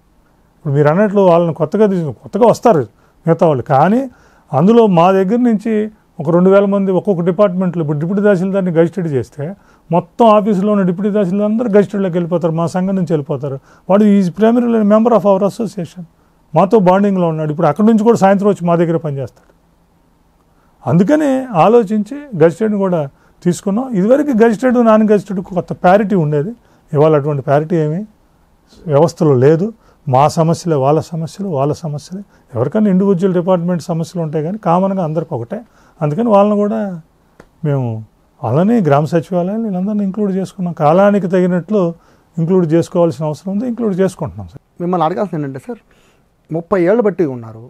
ఇప్పుడు మీరు అన్నట్లు వాళ్ళని కొత్తగా వస్తారు మిగతా వాళ్ళు, కానీ అందులో మా దగ్గర నుంచి ఒక 2,000 మంది ఒక్కొక్క డిపార్ట్మెంట్లో. ఇప్పుడు డిప్యూటీ తహసీల్దార్ని గజిటెడ్ చేస్తే మొత్తం ఆఫీసులో ఉన్న డిప్యూటీ తహసీల్దార్ అందరూ గజిటెడ్లోకి వెళ్ళిపోతారు, మా సంఘం నుంచి వెళ్ళిపోతారు. వాడు is primary member of our association, మాతో బాండింగ్లో ఉన్నాడు. ఇప్పుడు అక్కడి నుంచి కూడా సాయంత్రం వచ్చి మా దగ్గర పనిచేస్తాడు. అందుకని ఆలోచించి గజిటెడ్ని కూడా తీసుకున్నాం. ఇదివరకు గజిటెడ్ నాన్ గజిటెడ్ కొత్త ప్యారిటీ ఉండేది, ఇవాళ అటువంటి ప్యారిటీ ఏమీ వ్యవస్థలో లేదు. మా సమస్యలే వాళ్ళ సమస్యలు, వాళ్ళ సమస్యలే. ఎవరికైనా ఇండివిజువల్ డిపార్ట్మెంట్ సమస్యలు ఉంటాయి కానీ కామన్గా అందరికి ఒకటే. అందుకని వాళ్ళని కూడా మేము వాళ్ళని గ్రామ సచివాలయాలు వీళ్ళందరినీ ఇంక్లూడ్ చేసుకున్నాం. కాలానికి తగినట్లు ఇంక్లూడ్ చేసుకోవాల్సిన అవసరం ఉంది, ఇంక్లూడ్ చేసుకుంటున్నాం సార్. మిమ్మల్ని అడగాల్సింది ఏంటంటే సార్, 30 ఏళ్ళు బట్టి ఉన్నారు,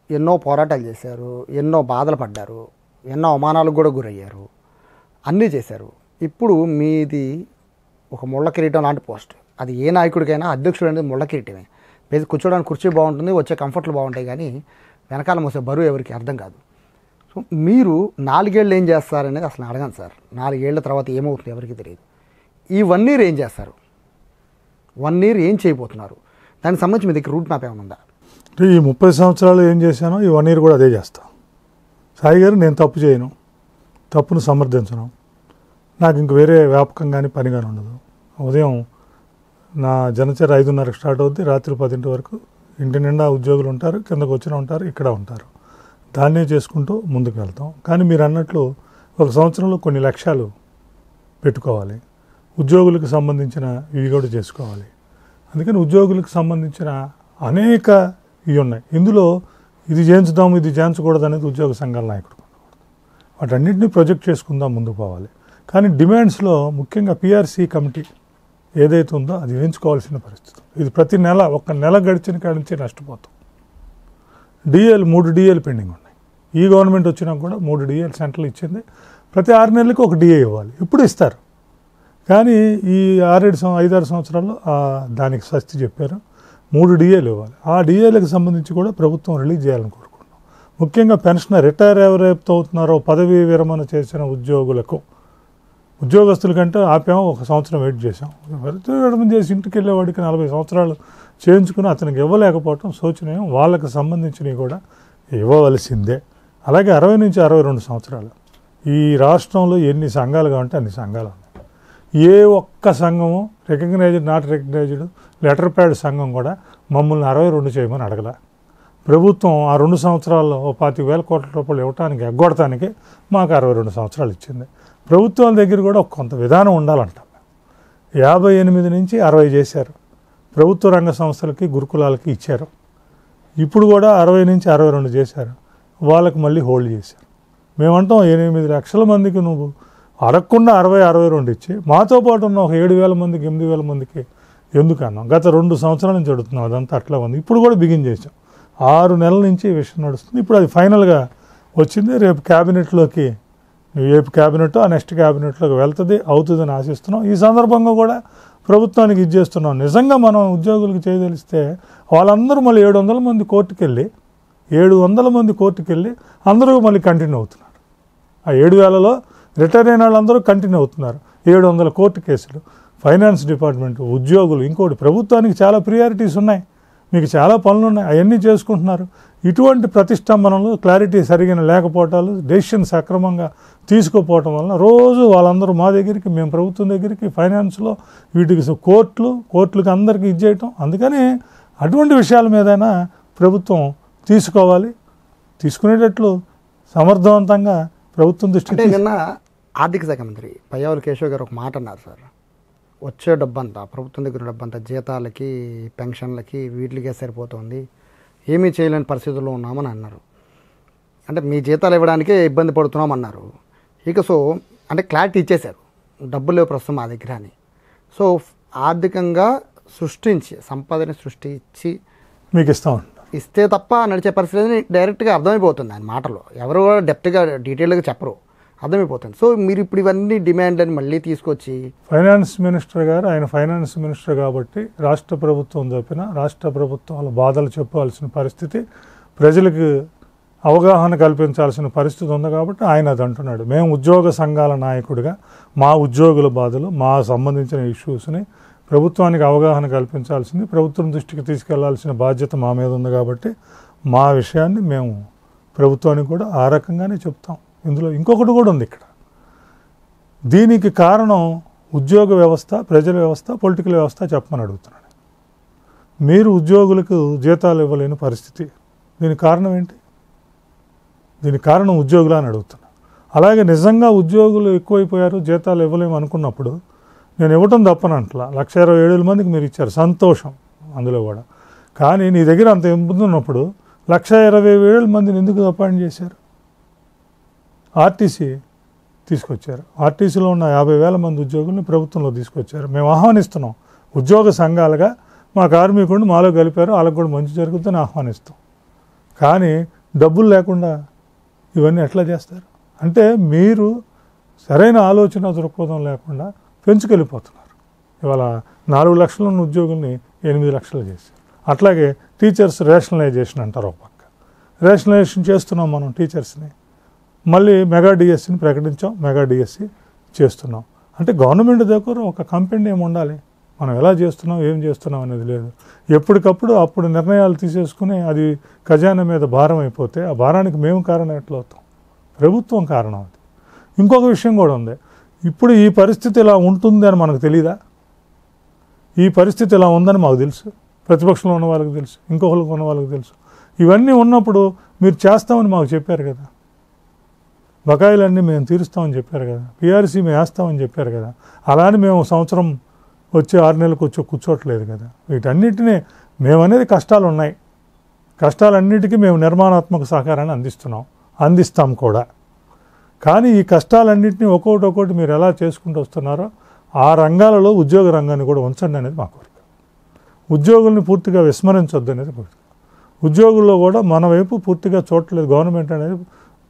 ఎన్నో పోరాటాలు చేశారు, ఎన్నో బాధలు పడ్డారు, ఎన్నో అవమానాలకు కూడా గురయ్యారు, అన్నీ చేశారు. ఇప్పుడు మీది ఒక ముళ్ళ కిరీటం లాంటి పోస్ట్. అది ఏ నాయకుడికైనా అధ్యక్షుడు అనేది ముళ్ళ కిరీటమే. మీద కూర్చోడానికి కుర్చీ బాగుంటుంది, వచ్చే కంఫర్ట్లు బాగుంటాయి, కానీ వెనకాల మోసే బరువు ఎవరికి అర్థం కాదు. సో మీరు 4 ఏళ్ళు ఏం చేస్తారనేది అసలు అడగను సార్. 4 ఏళ్ల తర్వాత ఏమవుతుంది ఎవరికి తెలియదు. ఈ 1 ఇయర్ ఏం చేస్తారు, 1 ఇయర్ ఏం చేయబోతున్నారు, దానికి సంబంధించి మీ దగ్గర రూట్ మ్యాప్ ఏమైనా ఉందా? ఈ 30 సంవత్సరాలు ఏం చేశానో ఈ 1 ఇయర్ కూడా అదే చేస్తా. సాయి గారు, నేను తప్పు చేయను, తప్పును సమర్థించను, నాకు ఇంక వేరే వ్యాపకం కానీ పని కానీ ఉండదు. ఉదయం నా జనచర 5:30కి స్టార్ట్ అవుద్ది, రాత్రి 10 వరకు ఇంటి నిండా ఉద్యోగులు ఉంటారు, కిందకు వచ్చిన ఉంటారు, ఇక్కడ ఉంటారు. దాన్నే చేసుకుంటూ ముందుకు వెళ్తాం. కానీ మీరు అన్నట్లు ఒక సంవత్సరంలో కొన్ని లక్ష్యాలు పెట్టుకోవాలి, ఉద్యోగులకు సంబంధించిన ఇవి కూడా చేసుకోవాలి. అందుకని ఉద్యోగులకు సంబంధించిన అనేక ఇవి ఉన్నాయి. ఇందులో ఇది చేయించుదాము, ఇది చేయించకూడదు అనేది ఉద్యోగ సంఘాల నాయకుడు వాటన్నింటినీ ప్రొజెక్ట్ చేసుకుందాం, ముందుకు పోవాలి. కానీ డిమాండ్స్లో ముఖ్యంగా పిఆర్సీ కమిటీ ఏదైతే ఉందో అది వేయించుకోవాల్సిన పరిస్థితి. ఇది ప్రతి నెల ఒక నెల గడిచిన కాడి నుంచి నష్టపోతాం. డిఏలు 3 డిఏలు పెండింగ్ ఉన్నాయి. ఈ గవర్నమెంట్ వచ్చినా కూడా 3 డిఏలు సెంట్రల్ ఇచ్చింది. ప్రతి 6 నెలలకు ఒక డిఏ ఇవ్వాలి, ఇప్పుడు ఇస్తారు. కానీ ఈ 5-6 సంవత్సరాల్లో దానికి స్వస్తి చెప్పారు. 3 డిఏలు ఇవ్వాలి. ఆ డిఏలకు సంబంధించి కూడా ప్రభుత్వం రిలీజ్ చేయాలని కోరుకుంటున్నాం. ముఖ్యంగా పెన్షనర్ రిటైర్ ఎవరైతే అవుతున్నారో పదవీ విరమణ చేసిన ఉద్యోగస్తుల కంటే ఆపాము, 1 సంవత్సరం వెయిట్ చేసాం. విరమణ చేసి ఇంటికి వెళ్ళేవాడికి 40 సంవత్సరాలు చేయించుకుని అతనికి ఇవ్వలేకపోవటం శోచనీయం. వాళ్ళకి సంబంధించినవి కూడా ఇవ్వవలసిందే. అలాగే 60 నుంచి 62 సంవత్సరాలు ఈ రాష్ట్రంలో ఎన్ని సంఘాలు కావాలంటే అన్ని సంఘాలు ఉన్నాయి. ఏ ఒక్క సంఘము recognised not recognised letter pad సంఘం కూడా మమ్మల్ని 62 చేయమని అడగల. ప్రభుత్వం ఆ 2 సంవత్సరాల్లో 25,000 కోట్ల రూపాయలు ఇవ్వటానికి ఎగ్గొడటానికి మాకు 62 సంవత్సరాలు ఇచ్చింది. ప్రభుత్వాల దగ్గర కూడా కొంత విధానం ఉండాలంట. 58 నుంచి 60 చేశారు. ప్రభుత్వ రంగ సంస్థలకి గురుకులాలకి ఇచ్చారు. ఇప్పుడు కూడా 60 నుంచి 62 చేశారు. వాళ్ళకి మళ్ళీ హోల్డ్ చేశారు. మేమంటాం 8 లక్షల మందికి నువ్వు అడగకుండా 60-62 ఇచ్చి మాతో పాటు ఉన్న ఒక 7,000 మందికి 8,000 మందికి ఎందుకు అన్నాం. గత 2 సంవత్సరాల నుంచి అడుగుతున్నాం. అదంతా అట్లా ఉంది. ఇప్పుడు కూడా బిగిన్ చేసాం. 6 నెలల నుంచి ఈ విషయం నడుస్తుంది. ఇప్పుడు అది ఫైనల్గా వచ్చింది. రేపు క్యాబినెట్లోకి ఏపీ క్యాబినెట్ ఆ నెక్స్ట్ క్యాబినెట్లోకి వెళ్తుంది, అవుతుందని ఆశిస్తున్నాం. ఈ సందర్భంగా కూడా ప్రభుత్వానికి ఇది చేస్తున్నాం. నిజంగా మనం ఉద్యోగులకు చేయదలిస్తే వాళ్ళందరూ మళ్ళీ 700 మంది కోర్టుకు వెళ్ళి అందరూ మళ్ళీ కంటిన్యూ అవుతున్నారు. ఆ 7,000లో రిటైర్ అయిన వాళ్ళందరూ కంటిన్యూ అవుతున్నారు. 700 కోర్టు కేసులు. ఫైనాన్స్ డిపార్ట్మెంట్, ఉద్యోగులు, ఇంకోటి ప్రభుత్వానికి చాలా ప్రియారిటీస్ ఉన్నాయి, మీకు చాలా పనులు ఉన్నాయి, అవన్నీ చేసుకుంటున్నారు. ఇటువంటి ప్రతిష్టంభనలు, క్లారిటీ సరిగిన లేకపోవటాలు, డెసిషన్స్ అక్రమంగా తీసుకోపోవటం వలన రోజు వాళ్ళందరూ మా దగ్గరికి, మేము ప్రభుత్వం దగ్గరికి, ఫైనాన్స్లో వీటికి కోర్టులకు అందరికీ ఇచ్చేయటం. అందుకని అటువంటి విషయాల మీదైనా ప్రభుత్వం తీసుకోవాలి. తీసుకునేటట్లు సమర్థవంతంగా ప్రభుత్వం దృష్టి. అంటే నిన్న ఆర్థిక శాఖ మంత్రి పయ్యావుల కేశవ్ గారు ఒక మాట అన్నారు సార్, వచ్చే డబ్బంతా ప్రభుత్వం దగ్గర డబ్బంతా జీతాలకి, పెన్షన్లకి, వీటికే సరిపోతుంది, ఏమీ చేయలేని పరిస్థితుల్లో ఉన్నామని అన్నారు. అంటే మీ జీతాలు ఇవ్వడానికే ఇబ్బంది పడుతున్నామన్నారు. ఇక సో అంటే క్లారిటీ ఇచ్చేశారు, డబ్బులు లేవు ప్రస్తుతం మా దగ్గర అని. సో ఆర్థికంగా సృష్టించి, సంపదని సృష్టించి మీకు ఇస్తే తప్ప నడిచే పరిస్థితిని డైరెక్ట్గా అర్థమైపోతుంది ఆయన మాటలో. ఎవరు కూడా డెప్త్గా డీటెయిల్గా చెప్పరు, అర్థమైపోతుంది. సో మీరు ఇప్పుడు ఇవన్నీ డిమాండ్లని మళ్ళీ తీసుకొచ్చి ఫైనాన్స్ మినిస్టర్ గారు, ఆయన ఫైనాన్స్ మినిస్టర్ కాబట్టి రాష్ట్ర ప్రభుత్వం తప్పిన రాష్ట్ర ప్రభుత్వాల బాధలు చెప్పాల్సిన పరిస్థితి, ప్రజలకు అవగాహన కల్పించాల్సిన పరిస్థితి ఉంది కాబట్టి ఆయన అది అంటున్నాడు. మేము ఉద్యోగ సంఘాల నాయకుడిగా మా ఉద్యోగుల బాధలు, మా సంబంధించిన ఇష్యూస్ని ప్రభుత్వానికి అవగాహన కల్పించాల్సింది, ప్రభుత్వం దృష్టికి తీసుకెళ్లాల్సిన బాధ్యత మా మీద ఉంది కాబట్టి మా విషయాన్ని మేము ప్రభుత్వానికి కూడా ఆ రకంగానే చెప్తాం. ఇందులో ఇంకొకటి కూడా ఉంది. ఇక్కడ దీనికి కారణం ఉద్యోగ వ్యవస్థ, ప్రజల వ్యవస్థ, పొలిటికల్ వ్యవస్థ చెప్పమని అడుగుతున్నాను. మీరు ఉద్యోగులకు జీతాలు ఇవ్వలేని పరిస్థితి, దీనికి కారణం ఏంటి? దీనికి కారణం ఉద్యోగులు అని అడుగుతున్నా. అలాగే నిజంగా ఉద్యోగులు ఎక్కువైపోయారు, జీతాలు ఇవ్వలేము అనుకున్నప్పుడు నేను ఇవ్వటం తప్పనంట్లా. 1,27,000 మందికి మీరు ఇచ్చారు, సంతోషం. అందులో కూడా కానీ నీ దగ్గర అంత ఇబ్బంది ఉన్నప్పుడు 1,20,000 మందిని ఎందుకు అపాయింట్ చేశారు? ఆర్టీసీ తీసుకొచ్చారు. ఆర్టీసీలో ఉన్న 50,000 మంది ఉద్యోగుల్ని ప్రభుత్వంలో తీసుకొచ్చారు. మేము ఆహ్వానిస్తున్నాం. ఉద్యోగ సంఘాలుగా మా కార్మికుడిని మాలో కలిపారు, వాళ్ళకు కూడా మంచి జరుగుతుందని ఆహ్వానిస్తాం. కానీ డబ్బులు లేకుండా ఇవన్నీ ఎట్లా చేస్తారు? అంటే మీరు సరైన ఆలోచన దృక్పథం లేకుండా పెంచుకెళ్ళిపోతున్నారు. ఇవాళ 4 లక్షల ఉన్న ఉద్యోగుల్ని 8 లక్షలు చేశారు. అట్లాగే టీచర్స్ రేషనలైజేషన్ అంటారు. ఒక పక్క రేషనలైజేషన్ చేస్తున్నాం మనం టీచర్స్ని. మళ్ళీ మెగా డిఎస్సిని ప్రకటించాం, మెగా డిఎస్సి చేస్తున్నాం. అంటే గవర్నమెంట్ దగ్గర ఒక కంపెనీ ఏమి ఉండాలి, మనం ఎలా చేస్తున్నాం ఏం చేస్తున్నాం అనేది లేదు. ఎప్పటికప్పుడు అప్పుడు నిర్ణయాలు తీసేసుకుని అది ఖజానా మీద భారం అయిపోతే ఆ భారానికి మేము కారణం ఎట్లా అవుతాం? ప్రభుత్వం కారణం. అది ఇంకొక విషయం కూడా ఉంది. ఇప్పుడు ఈ పరిస్థితి ఇలా ఉంటుంది అని మనకు తెలీదా? ఈ పరిస్థితి ఇలా ఉందని మాకు తెలుసు, ప్రతిపక్షంలో ఉన్న వాళ్ళకి తెలుసు, ఇంకొకరికి ఉన్న వాళ్ళకి తెలుసు. ఇవన్నీ ఉన్నప్పుడు మీరు చేస్తామని మాకు చెప్పారు కదా, బకాయిలన్నీ మేము తీరుస్తామని చెప్పారు కదా, పిఆర్సీ మేము వేస్తామని చెప్పారు కదా. అలానే మేము సంవత్సరం వచ్చి 6 నెలలకు వచ్చి కూర్చోట్లేదు కదా. వీటన్నిటినీ మేమనేది కష్టాలు ఉన్నాయి, కష్టాలన్నిటికీ మేము నిర్మాణాత్మక సహకారాన్ని అందిస్తాం కూడా. కానీ ఈ కష్టాలన్నింటినీ ఒక్కొక్కటి మీరు ఎలా చేసుకుంటూ వస్తున్నారో ఆ రంగాలలో ఉద్యోగ రంగాన్ని కూడా ఉంచండి అనేది మా కోరిక. ఉద్యోగుల్ని పూర్తిగా విస్మరించొద్దు అనేది కోరిక. ఉద్యోగుల్లో కూడా మన వైపు పూర్తిగా చూడట్లేదు, గవర్నమెంట్ అనేది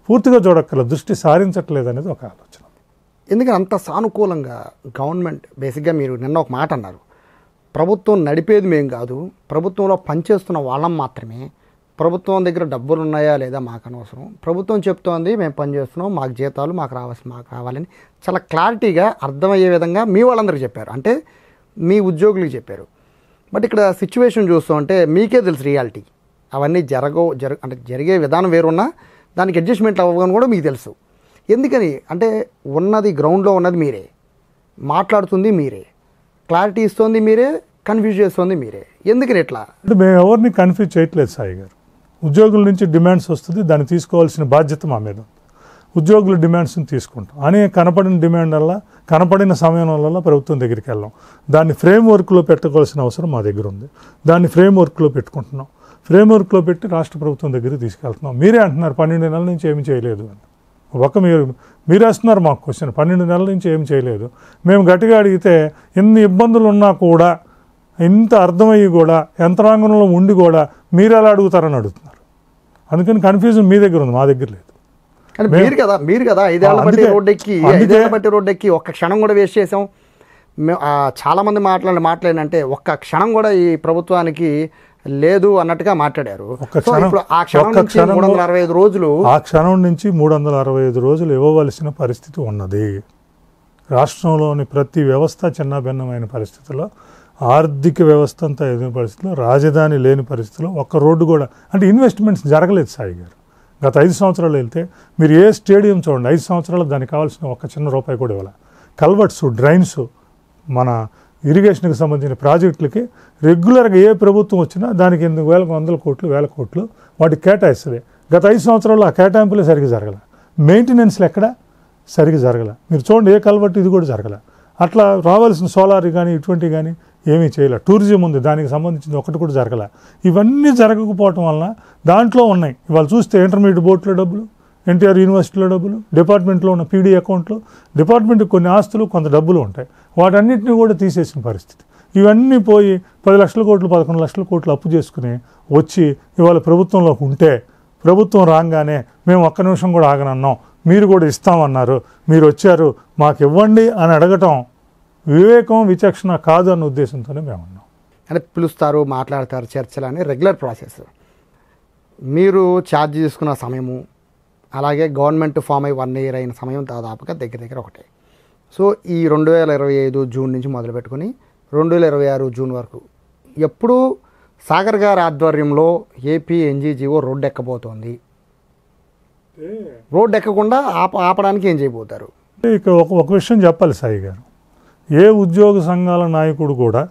పూర్తిగా చూడక్కర్లేదు, దృష్టి సారించట్లేదు అనేది ఒక ఆలోచన. ఎందుకని అంత సానుకూలంగా గవర్నమెంట్ బేసిక్గా మీరు నిన్న ఒక మాట అన్నారు, ప్రభుత్వం నడిపేది మేము కాదు, ప్రభుత్వంలో పనిచేస్తున్న వాళ్ళం మాత్రమే, ప్రభుత్వం దగ్గర డబ్బులు ఉన్నాయా లేదా మాకు అనవసరం, ప్రభుత్వం చెప్తోంది మేము పనిచేస్తున్నాం, మాకు జీతాలు మాకు కావాలని చాలా క్లారిటీగా అర్థమయ్యే విధంగా మీ వాళ్ళందరికీ చెప్పారు, అంటే మీ ఉద్యోగులకి చెప్పారు. బట్ ఇక్కడ సిచ్యువేషన్ చూస్తూ అంటే మీకే తెలుసు రియాలిటీ, అవన్నీ అంటే జరిగే విధానం వేరున్నా దానికి అడ్జస్ట్మెంట్ అవ్వని కూడా మీకు తెలుసు. ఎందుకని అంటే ఉన్నది గ్రౌండ్లో ఉన్నది మీరే, మాట్లాడుతుంది మీరే, క్లారిటీ ఇస్తుంది మీరే, కన్ఫ్యూజ్ చేస్తుంది మీరే. ఎందుకని ఎట్లా అంటే మేము ఎవరిని కన్ఫ్యూజ్ చేయట్లేదు సాయి గారు. ఉద్యోగుల నుంచి డిమాండ్స్ వస్తుంది, దాన్ని తీసుకోవాల్సిన బాధ్యత మా మీద. ఉద్యోగుల డిమాండ్స్ని తీసుకుంటాం. కనపడిన డిమాండ్ వల్ల కనపడిన సమయం వల్ల ప్రభుత్వం దగ్గరికి వెళ్ళాం. దాన్ని ఫ్రేమ్వర్క్లో పెట్టుకోవాల్సిన అవసరం మా దగ్గర ఉంది. దాన్ని ఫ్రేమ్వర్క్లో పెట్టుకుంటున్నాం. ఫ్రేమ్వర్క్లో పెట్టి రాష్ట్ర ప్రభుత్వం దగ్గరికి తీసుకెళ్తున్నాం. మీరే అంటున్నారు 12 నెలల నుంచి ఏమి చేయలేదు అని. మీరు వేస్తున్నారు మాకు క్వశ్చన్, 12 నెలల నుంచి ఏం చేయలేదు. మేము గట్టిగా అడిగితే ఎన్ని ఇబ్బందులు ఉన్నా కూడా, ఇంత అర్థమయ్యి కూడా, యంత్రాంగంలో ఉండి కూడా మీరు ఎలా అడుగుతారని అడుగుతున్నారు. అందుకని కన్ఫ్యూజన్ మీ దగ్గర ఉంది, మా దగ్గర లేదు. మీరు కదా 5 ఏళ్ల బట్టి రోడ్డు ఎక్కి ఒక్క క్షణం కూడా వేస్ట్ చేసాం. చాలామంది మాట్లాడినంటే ఒక్క క్షణం కూడా ఈ ప్రభుత్వానికి లేదు అన్నట్టుగా మాట్లాడారు. ఆ క్షణం నుంచి 365 రోజులు ఇవ్వవలసిన పరిస్థితి ఉన్నది. రాష్ట్రంలోని ప్రతి వ్యవస్థ చిన్నభిన్నమైన పరిస్థితుల్లో, ఆర్థిక వ్యవస్థ అంతా ఎదిగిన పరిస్థితుల్లో, రాజధాని లేని పరిస్థితుల్లో ఒక్క రోడ్డు కూడా అంటే ఇన్వెస్ట్మెంట్స్ జరగలేదు సాయి గారు. గత 5 సంవత్సరాలు వెళ్తే మీరు ఏ స్టేడియం చూడండి, 5 సంవత్సరాలు దానికి కావాల్సిన ఒక్క చిన్న రూపాయి కూడా ఇవ్వాలి. కల్వర్ట్స్, డ్రైన్స్, మన ఇరిగేషన్కి సంబంధించిన ప్రాజెక్టులకి రెగ్యులర్గా ఏ ప్రభుత్వం వచ్చినా దానికి 8,100 కోట్లు 1,000 కోట్లు వాటికి కేటాయిస్తుంది. గత 5 సంవత్సరాల్లో ఆ కేటాయింపులే సరిగ్గా జరగల. మెయింటెనెన్స్లు ఎక్కడ సరిగ్గా జరగల. మీరు చూడండి, ఏ కల్వర్ట్ ఇది కూడా జరగల. అట్లా రావాల్సిన సోలార్ కానీ ఇటువంటివి కానీ ఏమీ చేయలే. టూరిజం ఉంది, దానికి సంబంధించింది ఒకటి కూడా జరగల. ఇవన్నీ జరగకపోవటం వలన దాంట్లో ఉన్నాయి. ఇవాళ చూస్తే ఇంటర్మీడియట్ బోర్డులో డబ్బులు, ఎన్టీఆర్ యూనివర్సిటీలో డబ్బులు, డిపార్ట్మెంట్లో ఉన్న పీడీ అకౌంట్లు, డిపార్ట్మెంట్కి కొన్ని ఆస్తులు కొంత డబ్బులు ఉంటాయి, వాటన్నిటిని కూడా తీసేసిన పరిస్థితి. ఇవన్నీ పోయి 10 లక్షల కోట్లు 11 లక్షల కోట్లు అప్పు చేసుకుని వచ్చి ఇవాళ ప్రభుత్వంలో ఉంటే, ప్రభుత్వం రాగానే మేము ఒక్క నిమిషం కూడా ఆగనన్నాం, మీరు కూడా ఇస్తామన్నారు, మీరు వచ్చారు మాకు ఇవ్వండి అని అడగటం వివేకం విచక్షణ కాదు అన్న ఉద్దేశంతోనే మేము ఉన్నాం. అంటే పిలుస్తారు, మాట్లాడతారు, చర్చలు అనే రెగ్యులర్ ప్రాసెస్. మీరు ఛార్జ్ తీసుకున్న సమయము, అలాగే గవర్నమెంట్ ఫామ్ అయ్యి 1 year అయిన సమయం దాదాపుగా దగ్గర ఒకటే. సో ఈ 2025 జూన్ నుంచి మొదలుపెట్టుకుని 2026 జూన్ వరకు ఎప్పుడు సాగర్ గారి ఆధ్వర్యంలో ఏపీ ఎన్జీజీఓ రోడ్డు ఎక్కబోతోంది, రోడ్డు ఎక్కకుండా ఆపడానికి ఏం చేయబోతారు? ఇక ఒక విషయం చెప్పాలి సాయి గారు, ఏ ఉద్యోగ సంఘాల నాయకుడు కూడా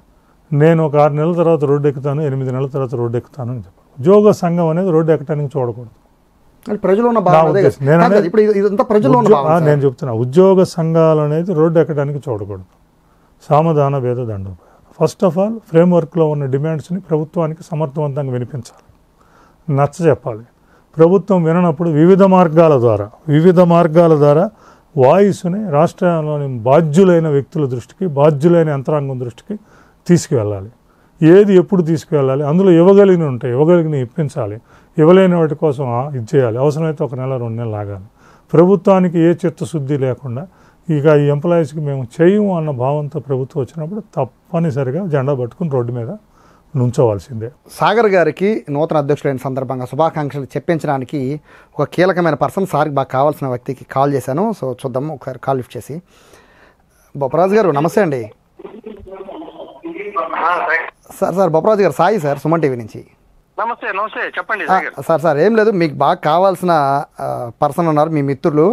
నేను ఒక 6 నెలల తర్వాత రోడ్డు ఎక్కుతాను, 8 నెలల తర్వాత రోడ్డు ఎక్కుతాను అని చెప్పాలి. ఉద్యోగ సంఘం అనేది రోడ్డు ఎక్కడానికి చూడకూడదు. నేను చెప్తున్నా, ఉద్యోగ సంఘాలు అనేది రోడ్డు ఎక్కడానికి చూడకూడదు. సామధాన భేద దండోపాయం, ఫస్ట్ ఆఫ్ ఆల్ ఫ్రేమ్వర్క్లో ఉన్న డిమాండ్స్ని ప్రభుత్వానికి సమర్థవంతంగా వినిపించాలి, నచ్చ చెప్పాలి. ప్రభుత్వం విననప్పుడు వివిధ మార్గాల ద్వారా వాయిస్ని రాష్ట్రంలోని బాధ్యులైన వ్యక్తుల దృష్టికి, బాధ్యులైన యంత్రాంగం దృష్టికి తీసుకువెళ్ళాలి. ఏది ఎప్పుడు తీసుకువెళ్ళాలి, అందులో ఇవ్వగలిగిన ఇప్పించాలి, ఇవ్వలేని వాటి కోసం ఇది చేయాలి. అవసరమైతే 1 నెల 2 నెలలు ఆగాలి. ప్రభుత్వానికి ఏ చిత్తశుద్ధి లేకుండా ఇక ఈ ఎంప్లాయీస్కి మేము చేయము అన్న భావంతో ప్రభుత్వం వచ్చినప్పుడు తప్పనిసరిగా జెండా పట్టుకుని రోడ్డు మీద నుంచోవాల్సిందే. సాగర్ గారికి నూతన అధ్యక్షులైన సందర్భంగా శుభాకాంక్షలు చెప్పించడానికి ఒక కీలకమైన పర్సన్, సార్కి బాగా కావాల్సిన వ్యక్తికి కాల్ చేశాను. సో చూద్దాము ఒకసారి కాల్ లిఫ్ట్ చేసి. బొప్పరాజు గారు నమస్తే అండి. సార్ బొప్పరాజు గారు, సాయి సార్, సుమన్ టీవీ నుంచి. నమస్తే చెప్పండి సార్ ఏం లేదు, మీకు బాగా కావాల్సిన పర్సన్ ఉన్నారు, మీ మిత్రులు.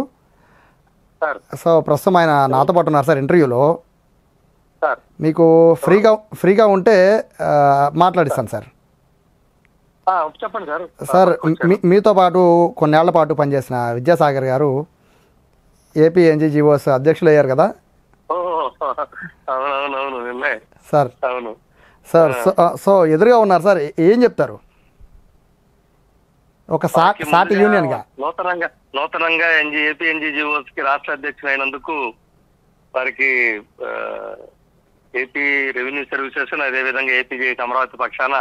సో ప్రస్తుతం ఆయన నాతో పాటు ఉన్నారు సార్ ఇంటర్వ్యూలో. మీకు ఫ్రీగా ఉంటే మాట్లాడిస్తాను సార్. చెప్పండి సార్. సార్ మీతో పాటు కొన్నేళ్ల పాటు పనిచేసిన విద్యాసాగర్ గారు ఏపీ ఎన్జీఓస్ అధ్యక్షులు అయ్యారు కదా సార్. సార్ సో ఎదురుగా ఉన్నారు సార్, ఏం చెప్తారు ఒక సాటి యూనియన్ గా? నూతనంగా ఏపీ ఎన్జీఓస్ కి రాష్ట్ర అధ్యక్షులు అయినందుకు వారికి ఏపీ రెవెన్యూ సర్వీసెస్ అదేవిధంగా ఏపీ అమరావతి పక్షాన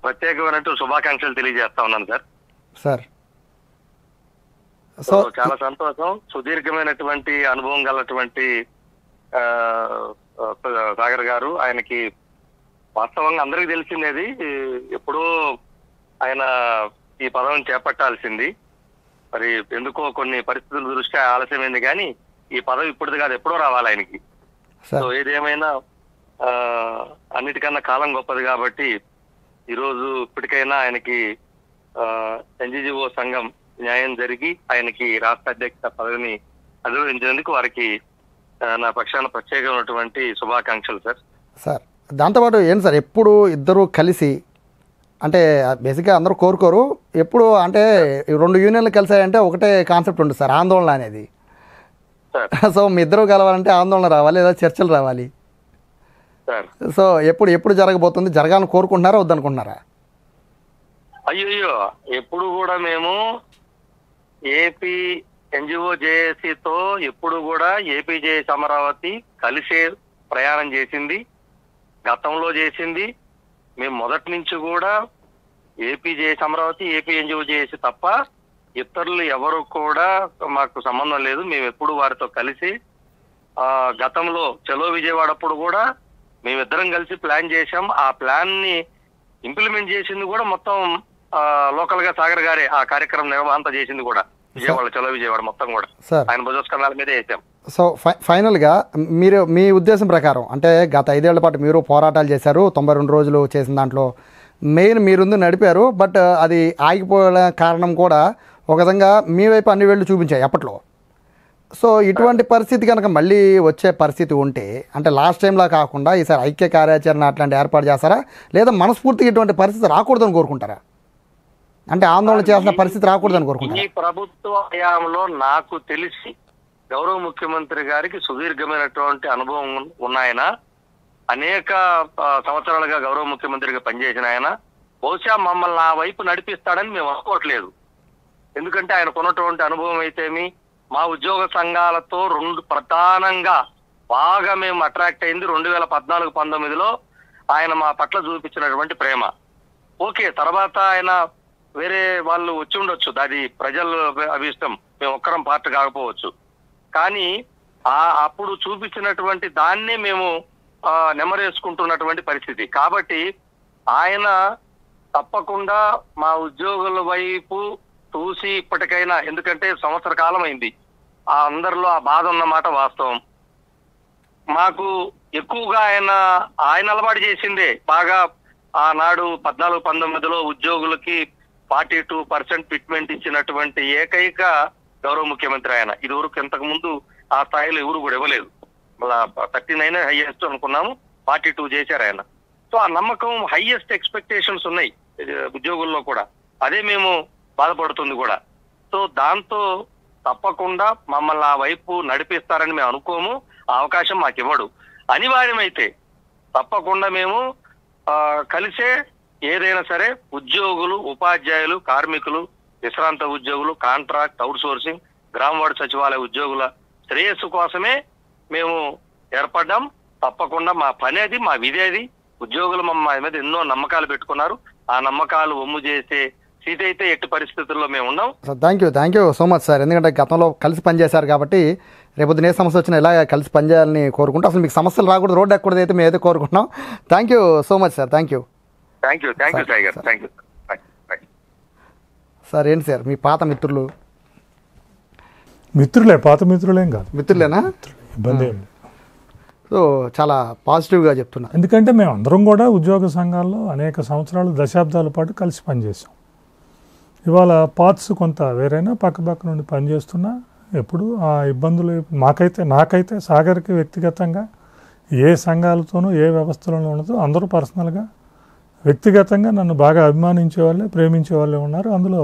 ప్రత్యేకమైనటువంటి శుభాకాంక్షలు తెలియజేస్తా ఉన్నాను సార్. సార్ సో చాలా సంతోషం. సుదీర్ఘమైనటువంటి అనుభవం గలటువంటి సాగర్ గారు, ఆయనకి వాస్తవంగా అందరికీ తెలిసిందేది, ఎప్పుడో ఆయన ఈ పదవిని చేపట్టాల్సింది. మరి ఎందుకో కొన్ని పరిస్థితుల దృష్ట్యా ఆలస్యమైంది, కానీ ఈ పదవి ఇప్పుడుది కాదు, ఎప్పుడో రావాలి ఆయనకి. సో ఏదేమైనా అన్నిటికన్నా కాలం గొప్పది కాబట్టి ఈరోజు ఇప్పటికైనా ఆయనకి ఎన్జీఓ సంఘం న్యాయం జరిగి ఆయనకి రాష్ట్ర అధ్యక్ష పదవిని అధిరోహించినందుకు వారికి నా పక్షాన ప్రత్యేకమైనటువంటి శుభాకాంక్షలు సార్. సార్ దాంతోపాటు ఏంటి సార్, ఎప్పుడు ఇద్దరు కలిసి, అంటే బేసిక్గా అందరూ కోరుకోరు, ఎప్పుడు అంటే 2 యూనియన్లు కలిసాయంటే ఒకటే కాన్సెప్ట్ ఉంటుంది సార్, ఆందోళన అనేది. సో మీ ఇద్దరు కలవాలంటే ఆందోళన రావాలి, లేదా చర్చలు రావాలి. సో ఎప్పుడు జరగబోతుంది, జరగాలని కోరుకుంటున్నారా వద్దనుకుంటున్నారా? అయ్యో ఎప్పుడు కూడా మేము ఏపీ ఎన్జిఓ జేఏసీతో ఎప్పుడు కూడా ఏపీ జేఏసీ అమరావతి కలిసే ప్రయాణం చేసింది, గతంలో చేసింది. మేము మొదటి నుంచి కూడా AP JAC Amaravati, AP NGO JAC తప్ప ఇతరులు ఎవరు కూడా మాకు సంబంధం లేదు. మేము ఎప్పుడు వారితో కలిసి గతంలో చలో విజయవాడ అప్పుడు కూడా మేమిద్దరం కలిసి ప్లాన్ చేశాం. ఆ ప్లాన్ ని ఇంప్లిమెంట్ చేసింది కూడా మొత్తం లోకల్ గా సాగర్ గారే ఆ కార్యక్రమం నిర్వహణ చేసింది కూడా. విజయవాడ చలో విజయవాడ మొత్తం కూడా ఆయన భుజస్కంధాల మీదే వేసాం. సో ఫైనల్గా మీరు మీ ఉద్దేశం ప్రకారం, అంటే గత 5 ఏళ్ల పాటు మీరు పోరాటాలు చేశారు, 92 రోజులు చేసిన దాంట్లో మెయిన్ మీరుందు నడిపారు. బట్ అది ఆగిపోయే కారణం కూడా ఒక విధంగా మీ వైపు అన్ని వేళ్ళు చూపించాయి అప్పట్లో. సో ఇటువంటి పరిస్థితి కనుక మళ్ళీ వచ్చే పరిస్థితి ఉంటే, అంటే లాస్ట్ టైంలా కాకుండా ఈసారి ఐక్య కార్యాచరణ అట్లాంటి ఏర్పాటు చేస్తారా, లేదా మనస్ఫూర్తిగా ఇటువంటి పరిస్థితి రాకూడదని కోరుకుంటారా? అంటే ఆందోళన చేయాల్సిన పరిస్థితి రాకూడదని కోరుకుంటారా? ఈ ప్రభుత్వ హయాంలో నాకు తెలిసి గౌరవ ముఖ్యమంత్రి గారికి సుదీర్ఘమైనటువంటి అనుభవం ఉన్న ఆయన, అనేక సంవత్సరాలుగా గౌరవ ముఖ్యమంత్రిగా పనిచేసిన ఆయన, బహుశా మమ్మల్ని ఆ వైపు నడిపిస్తాడని మేము అనుకోవట్లేదు. ఎందుకంటే ఆయనకు ఉన్నటువంటి అనుభవం అయితేమి, మా ఉద్యోగ సంఘాలతో ప్రధానంగా బాగా మేము అట్రాక్ట్ అయింది 2014-19లో ఆయన మా పట్ల చూపించినటువంటి ప్రేమ. ఓకే, తర్వాత ఆయన వేరే వాళ్ళు వచ్చి ఉండొచ్చు, అది ప్రజల అభిష్టం, మేము ఒక్కరం పార్టీ కాకపోవచ్చు. కానీ అప్పుడు చూపించినటువంటి దాన్నే మేము నెమరేసుకుంటున్నటువంటి పరిస్థితి. కాబట్టి ఆయన తప్పకుండా మా ఉద్యోగుల వైపు చూసి ఇప్పటికైనా, ఎందుకంటే సంవత్సర కాలం అయింది, ఆ అందరిలో ఆ బాధ ఉన్నమాట వాస్తవం. మాకు ఎక్కువగా ఆయన అలవాటు చేసిందే బాగా. ఆనాడు 14-19లో ఉద్యోగులకి 42% ఫిట్మెంట్ ఇచ్చినటువంటి ఏకైక గౌరవ ముఖ్యమంత్రి ఆయన. ఇదివరకు ఇంతకు ముందు ఆ స్థాయిలో ఎవరు కూడా ఇవ్వలేదు. 39 హైయెస్ట్ అనుకున్నాము, 42 చేశారు ఆయన. సో ఆ నమ్మకం, హైయెస్ట్ ఎక్స్పెక్టేషన్స్ ఉన్నాయి ఉద్యోగుల్లో కూడా, అదే మేము బాధపడుతుంది కూడా. సో దాంతో తప్పకుండా మమ్మల్ని ఆ వైపు నడిపిస్తారని మేము అనుకోము. ఆ అవకాశం మాకు ఇవ్వడు. అనివార్యమైతే తప్పకుండా మేము కలిసే ఏదైనా సరే ఉద్యోగులు, ఉపాధ్యాయులు, కార్మికులు, విశ్రాంత ఉద్యోగులు, కాంట్రాక్ట్, అవుట్ సోర్సింగ్, గ్రామ వార్డు సచివాలయ ఉద్యోగుల శ్రేయస్సు కోసమే మేము ఏర్పడ్డాం. తప్పకుండా మా పని అది, మా విధి అది. ఉద్యోగులు మా మీద ఎన్నో నమ్మకాలు పెట్టుకున్నారు. ఆ నమ్మకాలు ఒమ్ము చేసే స్థితి అయితే ఎట్టి పరిస్థితుల్లో మేము ఉన్నాం. Sir thank you so much sir. ఎందుకంటే గతంలో కలిసి పనిచేశారు కాబట్టి రేపొద్దున ఏ సమస్య వచ్చినా ఇలా కలిసి పనిచేయాలని కోరుకుంటూ, అసలు మీకు సమస్యలు రాకూడదు, రోడ్డు ఎక్కకూడదు అయితే మేము అయితే కోరుకుంటున్నాం. Thank you so much sir. Thank you tiger. Thank you sir. ఏంటి సార్ మీ పాత మిత్రులే, పాత మిత్రులేం కాదు, మిత్రులేనా? ఇబ్బంది ఏం లేదు. సో చాలా పాజిటివ్గా చెప్తున్నా. ఎందుకంటే మేము అందరం కూడా ఉద్యోగ సంఘాల్లో అనేక సంవత్సరాలు, దశాబ్దాల పాటు కలిసి పనిచేసాం. ఇవాళ పార్ట్స్ కొంత వేరైనా పక్క నుండి పనిచేస్తున్నా ఎప్పుడు ఆ ఇబ్బందులు నాకైతే సాగర్కి వ్యక్తిగతంగా ఏ సంఘాలతోనూ ఏ వ్యవస్థలోనూ ఉండదు. అందరూ పర్సనల్గా వ్యక్తిగతంగా నన్ను బాగా అభిమానించే వాళ్ళే, ప్రేమించే వాళ్ళే ఉన్నారు. అందులో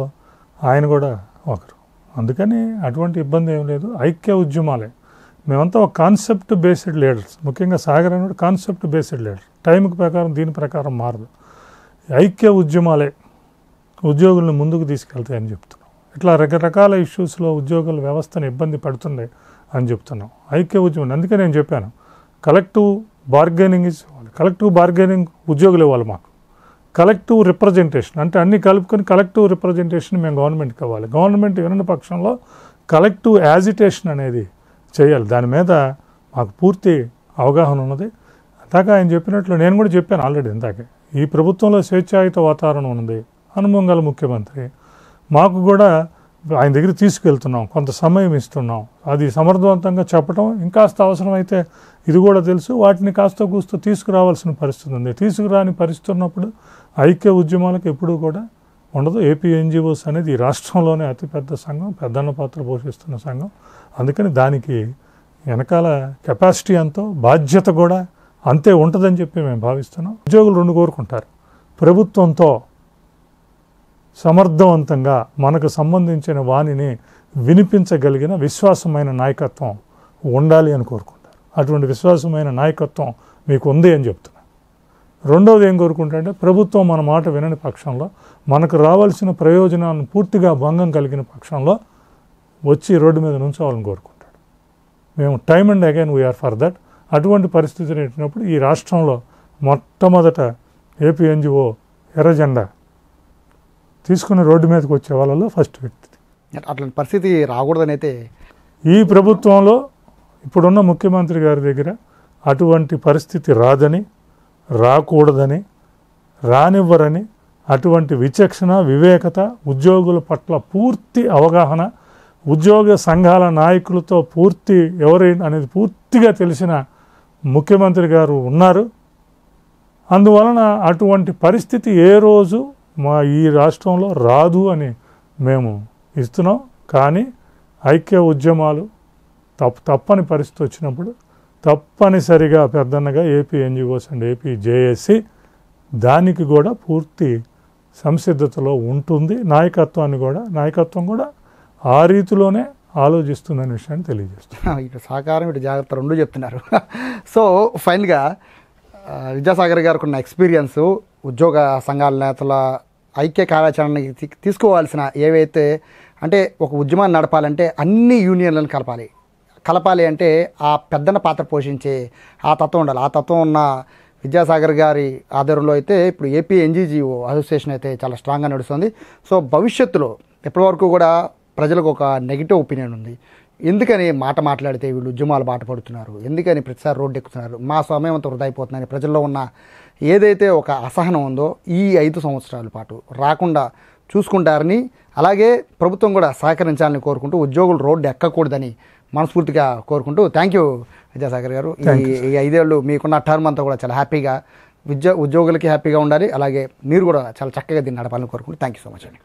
ఆయన కూడా ఒకరు. అందుకని అటువంటి ఇబ్బంది ఏం లేదు. ఐక్య ఉద్యమాలే. మేమంతా ఒక కాన్సెప్ట్ బేస్డ్ లీడర్స్. ముఖ్యంగా సాగర్ అనేది కాన్సెప్ట్ బేస్డ్ లీడర్. టైంకి ప్రకారం దీని ప్రకారం మారదు. ఐక్య ఉద్యమాలే ఉద్యోగులను ముందుకు తీసుకెళ్తాయని చెప్తున్నాం. ఇట్లా రకరకాల ఇష్యూస్లో ఉద్యోగుల వ్యవస్థను ఇబ్బంది పడుతుంది అని చెప్తున్నాం. ఐక్య ఉద్యమం. అందుకే నేను చెప్పాను, కలెక్టివ్ బార్గెనింగ్ ఉద్యోగులు ఇవ్వాలి మాకు. కలెక్టివ్ రిప్రజెంటేషన్ అంటే అన్నీ కలుపుకొని కలెక్టివ్ రిప్రజెంటేషన్ మేము గవర్నమెంట్కి ఇవ్వాలి. గవర్నమెంట్ వినని పక్షంలో కలెక్టివ్ యాజిటేషన్ అనేది చేయాలి. దాని మీద మాకు పూర్తి అవగాహన ఉన్నది. ఇందాక ఆయన చెప్పినట్లు నేను కూడా చెప్పాను ఆల్రెడీ ఇందాకే, ఈ ప్రభుత్వంలో స్వేచ్ఛాయుత వాతావరణం ఉంది. అనుభవం గల ముఖ్యమంత్రి. మాకు కూడా ఆయన దగ్గర తీసుకెళ్తున్నాం, కొంత సమయం ఇస్తున్నాం. అది సమర్థవంతంగా చెప్పడం, ఇంకాస్త అవసరమైతే ఇది కూడా తెలుసు, వాటిని కాస్త కూస్త తీసుకురావాల్సిన పరిస్థితి ఉంది. తీసుకురాని పరిస్థితి ఉన్నప్పుడు ఐక్య ఉద్యమాలకు ఎప్పుడూ కూడా ఉండదు. ఏపీ ఎన్జిఓస్ అనేది ఈ రాష్ట్రంలోనే అతిపెద్ద సంఘం, పెద్దన్న పాత్ర పోషిస్తున్న సంఘం. అందుకని దానికి వెనకాల కెపాసిటీ అంతో బాధ్యత కూడా అంతే ఉంటుందని చెప్పి మేము భావిస్తున్నాం. ఉద్యోగులు రెండు కోరుకుంటారు, ప్రభుత్వంతో సమర్థవంతంగా మనకు సంబంధించిన వాణిని వినిపించగలిగిన విశ్వాసమైన నాయకత్వం ఉండాలి అని కోరుకుంటారు. అటువంటి విశ్వాసమైన నాయకత్వం మీకు ఉంది అని చెప్తున్నా. రెండవది ఏం కోరుకుంటారంటే, ప్రభుత్వం మన మాట వినని పక్షంలో, మనకు రావాల్సిన ప్రయోజనాలను పూర్తిగా భంగం కలిగిన పక్షంలో వచ్చి రోడ్డు మీద నుంచోవాలని కోరుకుంటాడు. మేము time and again we are for that. అటువంటి పరిస్థితులు ఎట్టినప్పుడు ఈ రాష్ట్రంలో మొట్టమొదట ఏపీ ఎన్జిఓ ఎర్రజెండా తీసుకుని రోడ్డు మీదకి వచ్చే వాళ్ళలో ఫస్ట్ వ్యక్తి. అట్లాంటి పరిస్థితి రాకూడదని అయితే ఈ ప్రభుత్వంలో ఇప్పుడున్న ముఖ్యమంత్రి గారి దగ్గర అటువంటి పరిస్థితి రాదని, రాకూడదని, రానివ్వరని, అటువంటి విచక్షణ, వివేకత, ఉద్యోగుల పట్ల పూర్తి అవగాహన, ఉద్యోగ సంఘాల నాయకులతో పూర్తి ఎవరైనా అనేది పూర్తిగా తెలిసిన ముఖ్యమంత్రి గారు ఉన్నారు. అందువలన అటువంటి పరిస్థితి ఏ రోజు మా ఈ రాష్ట్రంలో రాదు అని మేము ఇస్తున్నాం. కానీ ఐక్య ఉద్యమాలు తప్పని పరిస్థితి వచ్చినప్పుడు తప్పనిసరిగా పెద్దన్నగా AP NGOs and AP JAC దానికి కూడా పూర్తి సంసిద్ధతలో ఉంటుంది. నాయకత్వం కూడా ఆ రీతిలోనే ఆలోచిస్తుందనే విషయాన్ని తెలియజేస్తుంది. ఇటు సహకారం, ఇటు జాగ్రత్త రెండు చెప్తున్నారు. సో ఫైనల్గా విద్యాసాగర్ గారికి ఉన్న ఎక్స్పీరియన్సు, ఉద్యోగ సంఘాల నేతల ఐక్య కార్యాచరణకి తీసుకోవాల్సిన ఏవైతే, అంటే ఒక ఉద్యమాన్ని నడపాలంటే అన్ని యూనియన్లను కలపాలి అంటే ఆ పెద్దన్న పాత్ర పోషించే ఆ తత్వం ఉండాలి. ఆ తత్వం ఉన్న విద్యాసాగర్ గారి ఆధ్వర్యంలో అయితే ఇప్పుడు ఏపీ ఎన్జిఓ అసోసియేషన్ అయితే చాలా స్ట్రాంగ్గా నడుస్తుంది. సో భవిష్యత్తులో ఎప్పటివరకు కూడా ప్రజలకు ఒక నెగిటివ్ ఒపీనియన్ ఉంది. ఎందుకని మాట్లాడితే వీళ్ళు ఉద్యమాలు బాట పడుతున్నారు, ఎందుకని ప్రతిసారి రోడ్డు ఎక్కుతున్నారు, మా సమయం అంతా వృధా అయిపోతుందని ప్రజల్లో ఉన్న ఏదైతే ఒక అసహనం ఉందో ఈ 5 సంవత్సరాల పాటు రాకుండా చూసుకుంటారని, అలాగే ప్రభుత్వం కూడా సహకరించాలని కోరుకుంటూ ఉద్యోగులు రోడ్డు ఎక్కకూడదని మనస్ఫూర్తిగా కోరుకుంటూ థ్యాంక్ యూ విద్యాసాగర్ గారు. ఈ 5 ఏళ్ళు మీకున్న టర్మ్ అంతా కూడా చాలా హ్యాపీగా ఉద్యోగులకి హ్యాపీగా ఉండాలి, అలాగే మీరు కూడా చాలా చక్కగా దీన్ని నడపాలని కోరుకుంటూ థ్యాంక్ యూ సో మచ్ అండి.